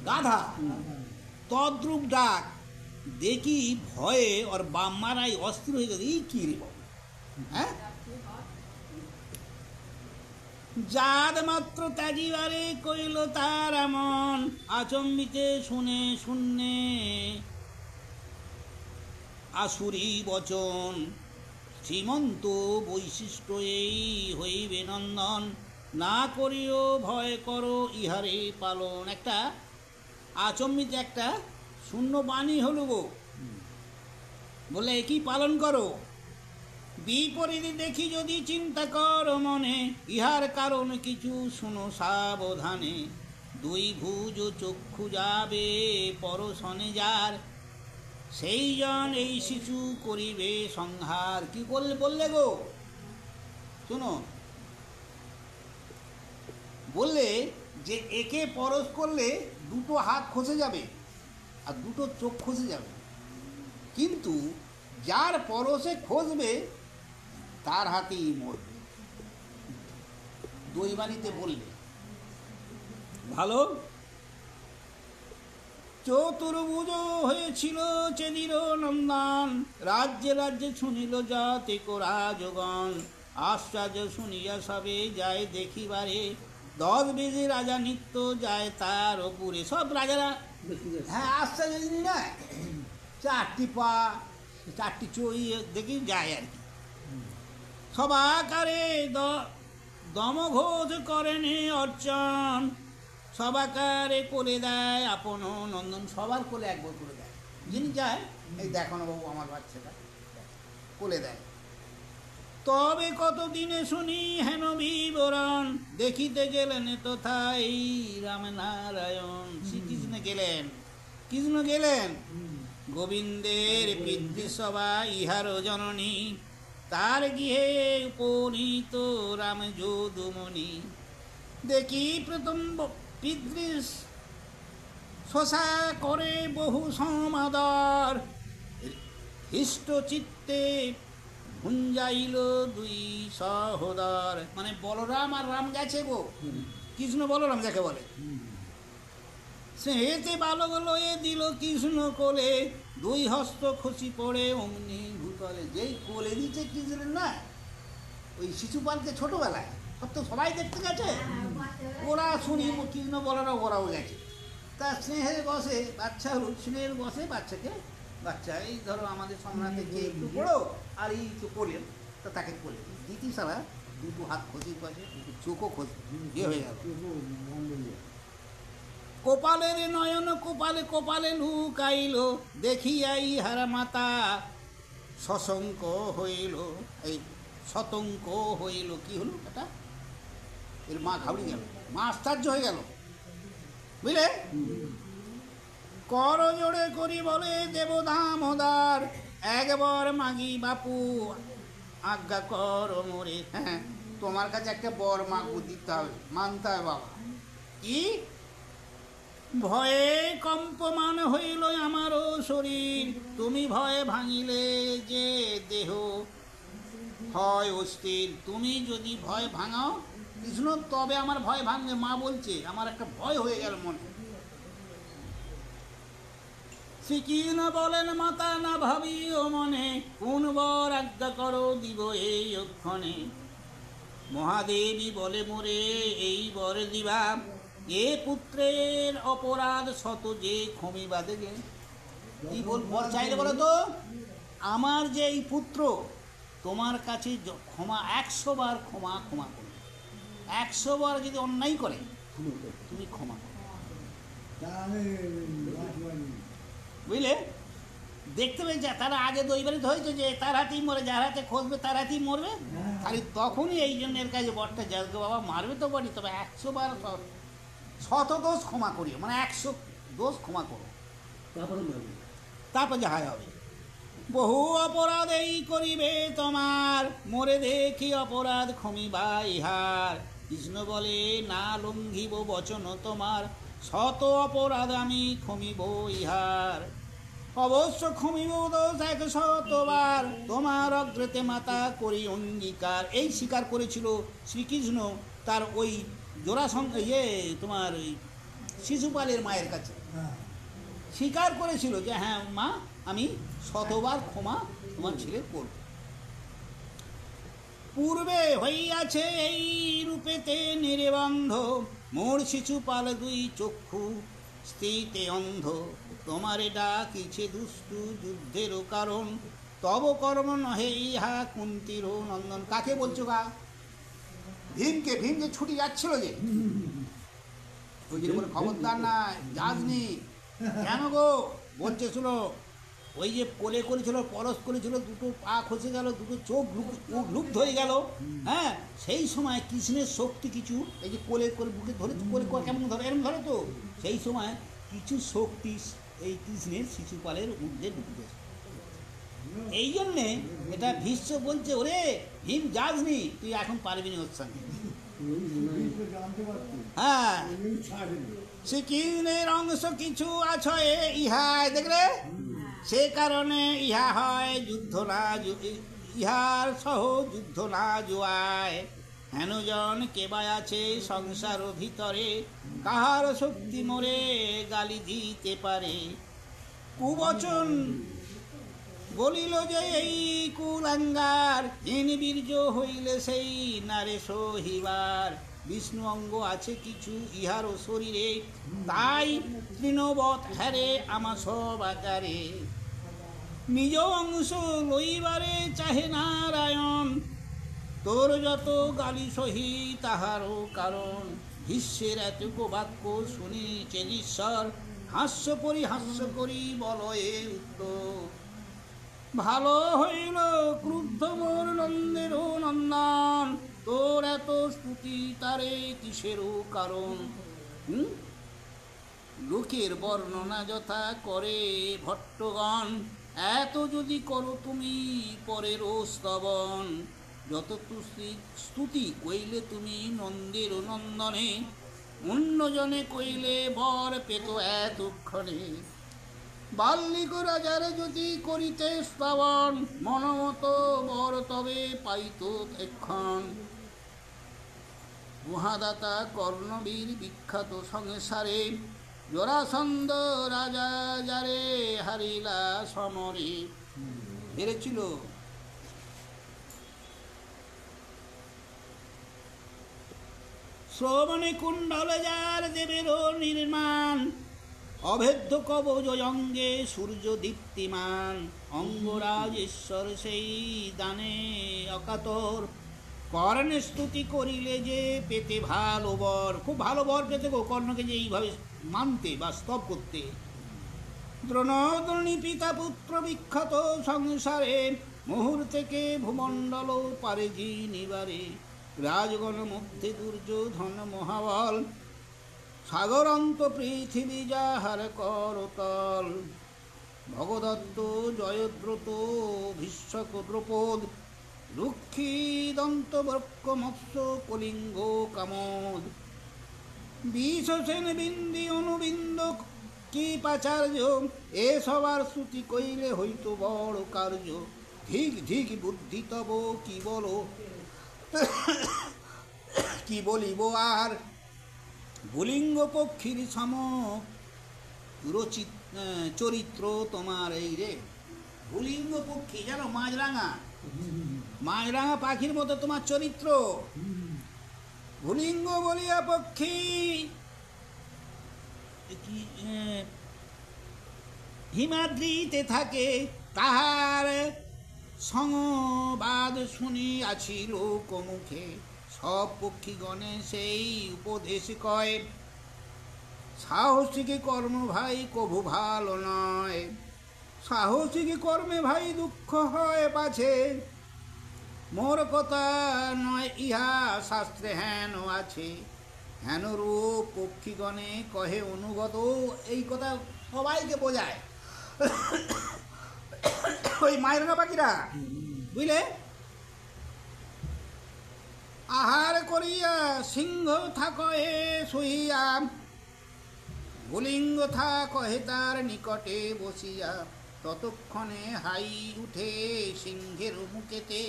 গাধা তদ্রূপ ডাক। দেখি ভয়ে ওর বাম্মারাই অস্থির হয়ে গেছে, এই কি রে বাবু, হ্যাঁ? জাত মাত্র ত্যাজিবারে কইল তার এমন, আচম্বিতে শুনে শূন্যে আসুরি বচন। শ্রীমন্ত বৈশিষ্ট্য এই হইবে নন্দন, না করিও ভয় করো ইহারে পালন। একটা আচম্বিত একটা শূন্য বাণী হল গো, বলে একই পালন করো। বিপরীতে দেখি যদি চিন্তা কর মনে, ইহার কারণ কিছু শুনো সাবধানে। 2 ভুজ চক্ষু যাবে পরশনে যার, সেই জন এই শিশু করিবে সংহার। কি বললে গো, শোনো, বললে যে একে পরশ করলে 2টো হাত খসে যাবে আর 2টো চোখ খসে যাবে, কিন্তু যার পরশে খসবে তার হাতেই মরবে। দৈবানিতে বললে ভালো। চতুর্ভুজ হয়েছিল চেদির নন্দন, রাজ্যে রাজ্যে শুনিল যাতে রাজগণ। আশ্চর্য শুনিয়া সবে যায় দেখিবারে, 10 বেজে রাজা নিত্য যায় তার ওপরে। সব রাজারা, হ্যাঁ, আশ্চর্য জিনিস না, 4টি পা 4টি চই দেখি যায় আর কি। সবাকারে দমঘোষ করেন অর্চন, সবাকারে করে দেয় আপন নন্দন। সবার কোলে একবার করে দেয়, যিনি যায়, এই দেখো না বাবু আমার বাচ্চাটা, কোলে দেয়। তবে কতদিনে শুনি হেন বিবরণ, দেখিতে গেলেন তথাই রামনারায়ণ। শ্রীকৃষ্ণ গেলেন, কৃষ্ণ গেলেন, গোবিন্দের পিতৃসভা ইহার জননী, তার গৃহে উপনীত রাম যদুমণি। দেখি প্রথম পিতৃ শশা করে বহু সমাদর, হৃষ্ট চিত্তে ভুঞ্জাইল 2 সহোদর। মানে বলরাম আর রাম গেছে গো, কৃষ্ণ বলরাম যাকে বলে, সেহেতে বালক লয়ে দিল কৃষ্ণ কোলে, 2 হস্ত খসি পড়ে অমনি ভূতলে। যেই কোলে দিচ্ছে কৃষ্ণের না, ওই শিশুপালকে ছোটবেলায় সব তো সবাই দেখতে গেছে, ওরা শুনি কৃষ্ণ বলরাম ওরাও গেছে। তার স্নেহের বসে বাচ্চা হল, স্নেহের বসে বাচ্চা এই ধরো আমাদের সম্রাটে কে একটু বড়ো আর এই একটু কোলে, তো তাকে কোলে দিতি সারা 2 হাত খসি পাশে, 2 চোখও খসি, ইয়ে হয়ে গেল। কোপালের নয়ন কপালে লুকাইল, দেখিয়া ইহারা মাতা শশঙ্ক হইল, এই শতঙ্ক হইল। কি হলো এটা, এর মা ঘাবড়ে গেল, মা আশ্চর্য হয়ে গেল, বুঝলে। কর জোড়ে করি বলে দেব দামোদার, একবার মাগি বাপু আজ্ঞা কর মোরে। হ্যাঁ, তোমার কাছে একটা বর মাগু দিতে হবে, মানতে হবে বাবা। কি ভয়ে কম্পমান হইল আমারও শরীর, তুমি ভয়ে ভাঙিলে যে দেহ হয় অস্থির। তুমি যদি ভয় ভাঙাও কৃষ্ণ, তবে আমার ভয় ভাঙবে। মা বলছে আমার একটা ভয় হয়ে গেল মনে। শ্রীকৃষ্ণ বলেন মাতা না ভাবিও মনে, কোন বর আজ্ঞা করো দিব এই অক্ষণে। মহাদেবী বলে মোরে এই বর দিবা, এ পুত্রের অপরাধ শত যে ক্ষমিবা। দেখে কি বল চাইলে বলো তো, আমার যে এই পুত্র তোমার কাছে ক্ষমা 100 বার ক্ষমা করবে। 100 বার যদি অন্যায় করে তুমি ক্ষমা করো, বুঝলে? দেখতে পেয়ে যা তারা আগে দৈবারিত হয়েছে যে তার হাতেই মরে, যার হাতে খসবে তার হাতেই মরবে। খালি তখনই এই জন্য এর কাছে বরটা যাকে বাবা মারবে তো বলি, তবে 100 বার শত দোষ ক্ষমা করিও, মানে 100 দোষ ক্ষমা করো, তারপর যাহাই হবে। বহু অপরাধ এই করিবে তোমার, মরে দেখি অপরাধ ক্ষমিবা ইহার। কৃষ্ণ বলে না লঙ্ঘিব বচন তোমার, শত অপরাধ আমি ক্ষমিব ইহার। অবশ্য ক্ষমিব দোষ 100বার, তোমার অগ্রতে মাতা করি অঙ্গীকার। এই স্বীকার করেছিল শ্রীকৃষ্ণ তার ওই তোমার ওই শিশুপালের মায়ের কাছে স্বীকার করেছিল যে হ্যাঁ মা, আমি 100বার ক্ষমা তোমার ছেলে করব। পূর্বে হইয়াছে এই রূপেতে নির্বন্ধ, মোর শিশুপাল 2 চক্ষু স্থিতে অন্ধ। তোমারে ডাকিছে দুষ্টু যুদ্ধেরও কারণ, তব কর্ম নহে ইহা কুন্তির নন্দন। কাকে বলছো গা? ভীমকে। ভীম যে ছুটি যাচ্ছিল যে ওই যে বলে খবরদার না যাসনি কেন গো, বলছে শুনো, ওই যে কোলে করেছিল, পরশ করেছিল, 2টো পা খসে গেল, 2টো চোখ লুপ্ত হয়ে গেল। হ্যাঁ, সেই সময় কৃষ্ণের শক্তি কিছু, এই যে কোলে বুকে ধরে, কোলে কেমন ধরে, এরম ধরে তো, সেই সময় কিছু শক্তি এই কৃষ্ণের শিশুপালের ঊর্ধ্বে ঢুকেছে। এই জন্যে এটা ভীষ্ম বলছে ওরে ভীম যাসনি, তুই এখন পারবি না ওর সঙ্গে। হ্যাঁ, শ্রীকৃষ্ণের অংশ কিছু আছে ইহায়, দেখলে সে কারণে ইহা হয় যুদ্ধ না, ইহার সহ যুদ্ধ না জুয়ায়। হেনজন কেবায় আছে সংসার ভিতরে, কাহার শক্তি মোরে গালি দিতে পারে। কুবচন বলিল যে এই কুলাঙ্গার, হীন বীর্য হইলে সেই নারে সহিবার। বিষ্ণু অঙ্গ আছে কিছু ইহারও শরীরে, তাই তৃণবৎ হারে আমার সব আকারে। নিজ অংশ লইবারে চাহে নারায়ণ, তোর যত গালি সহি তাহারও কারণ। ভীষ্মের এতকো বাক্য শুনিছেন ঈশ্বর, হাস্য পরিহাস্য করি বলয়ে উত্তর। ভালো হইল ক্রুদ্ধ মোর নন্দেরও নন্দন, তোর এত স্তুতি তারে কিসেরও কারণ। লোকের বর্ণনা যথা করে ভট্টগণ, এত যদি করো তুমি পরেরও স্তবন। যত স্তুতি কইলে তুমি নন্দের নন্দনে, অন্যজনে কইলে বর পেত এতক্ষণে। বাল্মিক রাজার যদি করিতে শ্রবণ, মনমত বর তবে পাইত এক্ষণ। মহাদাতা কর্ণবীর বিখ্যাত সংসারে, জরাসন্ধ রাজা যারে হারিলা সমরে। হেরেছিল। শ্রবণে কুণ্ডলে যার দেবেরও নির্মাণ, অভেদ্য কবচ অঙ্গে সূর্য দীপ্তিমান। অঙ্গরাজেশ্বর সেই দানে অকাতর, কর্ণে স্তুতি করিলে যে পেতে ভালো বর। খুব ভালো বর পেতে গো কর্ণকে যে এইভাবে মানতে বা স্তব করতে। দ্রোণী পিতা পুত্র বিখ্যাত সংসারে, মুহূর্তেকে ভূমণ্ডল পারে নিবারে। রাজগণ মধ্যে দুর্যোধন মহাবল, সাগরান্ত পৃথিবী যাহার করতল। ভগদত্ত জয়দ্রত ভীষ্মক দ্রৌপদ, রুক্ষী দন্ত বক্ষ মৎস্য কলিঙ্গ কামদ। বিশ্বসেন বিন্দি অনুবিন্দ কি পাচার্য, এ সবার শ্রুতি কইলে হইত বড় কার্য। ধিক ধিক বুদ্ধি তব কি বলো, কি বলিব আর। ভুলিঙ্গ পক্ষীর সম চরিত্র তোমার এই রে। ভুলিঙ্গ পক্ষী জানো, মাছরাঙা পাখির মতো তোমার চরিত্র। ভুলিঙ্গ বলিয়া পক্ষী হিমাদ্রিতে থাকে, তাহার সংবাদ শুনিয়াছি লোকমুখে, সব পক্ষীগণে সেই উপদেশ কয়, সাহসিক কর্ম ভাই কভু ভালো নয়। সাহসিক কর্মে ভাই দুঃখ হয় পাছে, মোর কথা নয় ইহা শাস্ত্রে হেন আছে। হেন রূপ পক্ষীগণে কহে অনুগত, এই কথা সবাইকে বোঝায়। ওই মায়েরা পাখিরা, বুঝলে, আহার করিয়া সিংহ থাকয়ে শুইয়া, ভুলিঙ্গ থাকহে তার নিকটে বসিয়া, ততক্ষণে হাই উঠে সিংহের মুখেতে,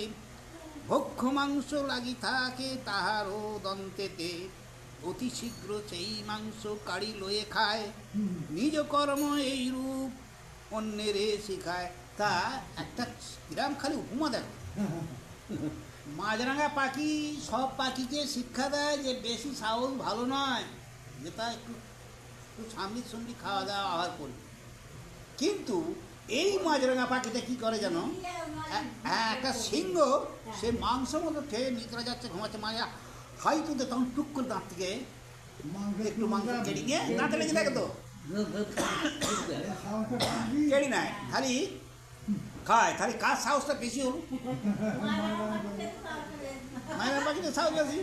ভক্ষ মাংস লাগি থাকে তাহারও দন্তেতে, অতি শীঘ্র সেই মাংস কাড়ি লয়ে খায়, নিজ কর্ম এই রূপ অন্যেরে শিখায়। তা একটা কিরাম খালি উপমা দেখো, মাছরাঙা পাখি সব পাখিকে শিক্ষা দেয় যে বেশি সাহস ভালো নয়, যেটা একটু একটু সামনে সঙ্গে খাওয়া দাওয়া আহার করবে। কিন্তু এই মাছরাঙা পাখিটা কি করে জানো, হ্যাঁ, একটা সিংহ সে মাংস মতো খেয়ে নিতরা যাচ্ছে, ঘুমাচ্ছে, মাঝে হাই তুলতে, তখন টুক করে দাঁত থেকে একটু মাংস কেড়ে নিয়ে দাঁতে লেগে থাকে, তো কেড়ি নেয়, খালি খায়, খালি কার সাহসটা বেশি হল, মায়ের পাখিটা সাহস বেশি।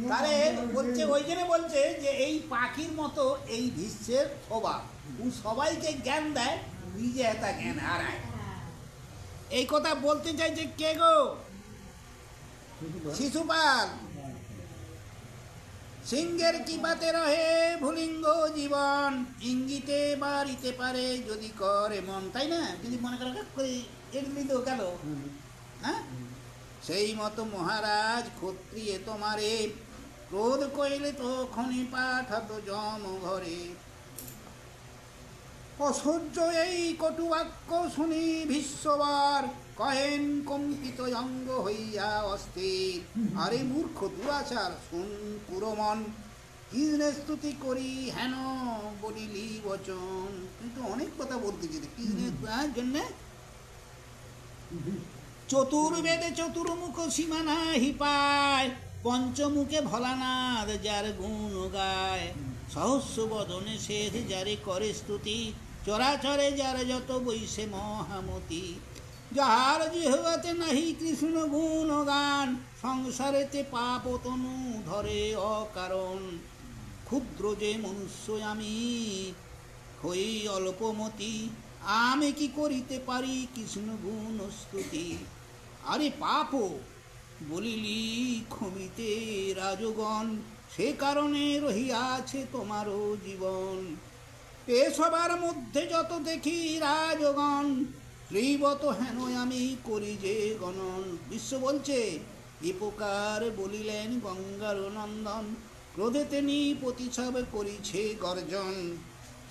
তাহলে বলছে, ওই জন্য বলছে যে এই পাখির মতো এই ভীষ্মের স্বভাব, ও সবাইকে জ্ঞান দেয়, নিজে এটা জ্ঞান হারায়। এই কথা বলতে চাইছে কে গো? শিশুপাল। সিংহের কিপাতে রহে ভুলিঙ্গ জীবন, ইঙ্গিতে বাড়িতে পারে যদি করে মন, তাই না? যদি মনে করে এমনি তো গেল, হ্যাঁ, সেই মতো মহারাজ ক্ষত্রিয়ে তোমারে, ক্রোধ কইলে তো খনি পাঠাত জম ঘরে। অসহ্য এই কটু বাক্য শুনি ভীষ্মবার, কহেন কম্পিত অঙ্গ হইয়া অস্থির, আরে মূর্খ দুরাচার শুন পুরমন, কৃষ্ণের স্তুতি করি হেন বলিলি বচন। কিন্তু অনেক কথা বলতে যেতে কৃষ্ণের জন্যে, চতুর্বেদে চতুর্মুখ সীমা নাহি পায়, পঞ্চমুখে ভোলানাথ যার গুণ গায়, সহস্র বদনে শেষ যারে করে স্তুতি, চরাচরে যার যত বৈশে মহামতি, যাহার জিহ্বাতে নাহি কৃষ্ণ গুণ গান, সংসারেতে পাপ তনু ধরে অকারণ। ক্ষুদ্র যে মনুষ্য আমি হই অল্পমতি, আমি কি করিতে পারি কৃষ্ণ গুণ স্তুতি। আরে পাপ বলিলি ক্ষমিতে রাজগণ, সে কারণে রহিয়াছে তোমারও জীবন। এ সবার মধ্যে যত দেখি রাজগণ, শ্রীবত হেন আমি করি যে গণন। বিশ্ব বলছে, এ প্রকার বলিলেন গঙ্গার নন্দন, ক্রোধেতে নিপতি সব করিছে গর্জন।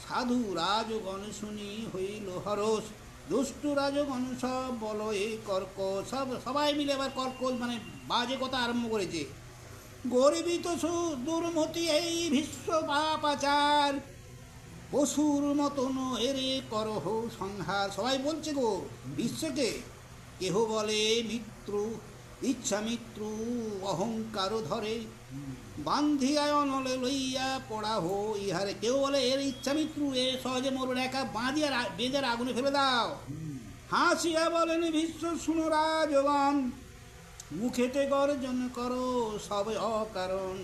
সাধু রাজগণ শুনি হইল হরস, দুষ্টু রাজগণ সব বলয়ে কর্কশ। সবাই মিলে এবার কর্কশ মানে বাজে কথা আরম্ভ করেছে। গর্বিত দুর্মতি এই ভীষ্ম পাপাচার, পশুর মতন এরে করহ সংহার। সবাই বলছে গো বিশ্বকে, কেহ বলে মিত্র ইচ্ছা মিত্র অহংকার ধরে, বান্ধিয়া অনলে লইয়া পড়াহ ইহারে। কেউ বলে এর ইচ্ছা মিত্র, এ সহজে মরবে, একা বাঁধিয়া বেজার আগুনে ফেলে দাও। হাসিয়া বলেন ভীষ্ম শুনো রাজগণ, মুখেতে গর্জন করো সব অকারণ।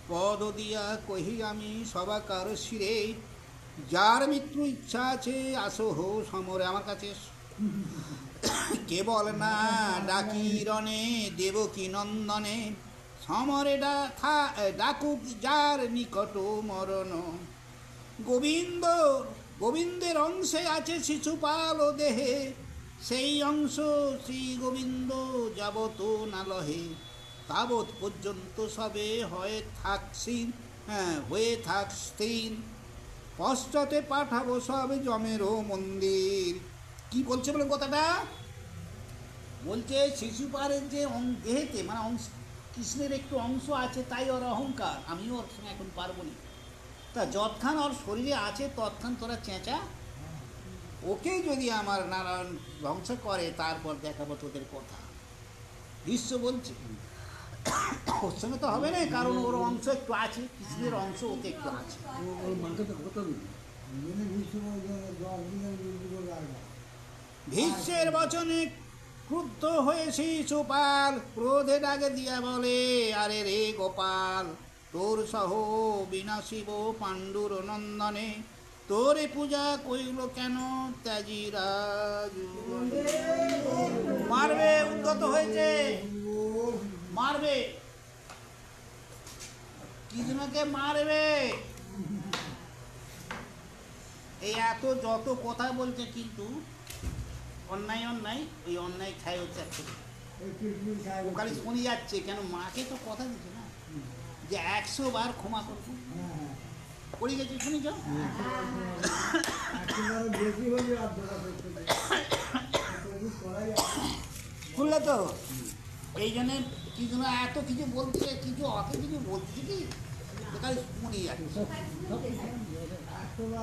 পদ দিয়া কহি আমি সবাকার শিরে, যার মিত্র ইচ্ছা আছে আসো হো সমরে। আমার কাছে কেবল না ডাকি রণে দেবকী নন্দনে, সমরে ডাকুক যার নিকট মরণ। গোবিন্দের অংশে আছে শিশুপাল দেহে, সেই অংশ শ্রী গোবিন্দ যাবত না লহে, তাবৎ পর্যন্ত সবে হয়ে থাক স্থির। পশ্চাতে পাঠাবো সব জমেরও মন্দির। কি বলছে বলে কথাটা? বলছে শিশুপালের যে দেহেতে মানে কৃষ্ণের একটু অংশ আছে, তাই ওর অহংকার, আমিও ওর সঙ্গে এখন পারবো না। তা যৎখান ওর শরীরে আছে তৎখান তোরা চেঁচা ওকেই যদি আমার নারায়ণ ধ্বংস করে তারপর দেখাবো তোদের কথা। বিশ্ব বলছে ওর সঙ্গে তো হবে না, কারণ ওর অংশ একটু আছে, কৃষ্ণের অংশ ওতে একটু আছে। ভীষ্মের বচনে ক্রুদ্ধ হয়ে শিশুপাল ক্রোধে ডাকে দিয়া বলে, আরে রে গোপাল, তোর সহ বিনাশিব পাণ্ডুর নন্দনে, তোরে পূজা কইল কেন ত্যাজি রাজ। মারবে, উদ্যত হয়েছে, মারবে, কৃষ্ণকে মারবে। এই এত যত কথা বলছে, কিন্তু অন্যায় অন্যায় ওই অন্যায় খায় হচ্ছে একসাথে। ও খালি শুনে যাচ্ছে, কেন মাকে তো কথা দিচ্ছে না যে 100 বার ক্ষমা করবো। পড়ে গেছে, শুনেছ? শুনলে তো? এই জন্যে কিছু না, এত কিছু বলছে, কিছু অত কিছু বলছে কি, তো খালি শুনে যাচ্ছে।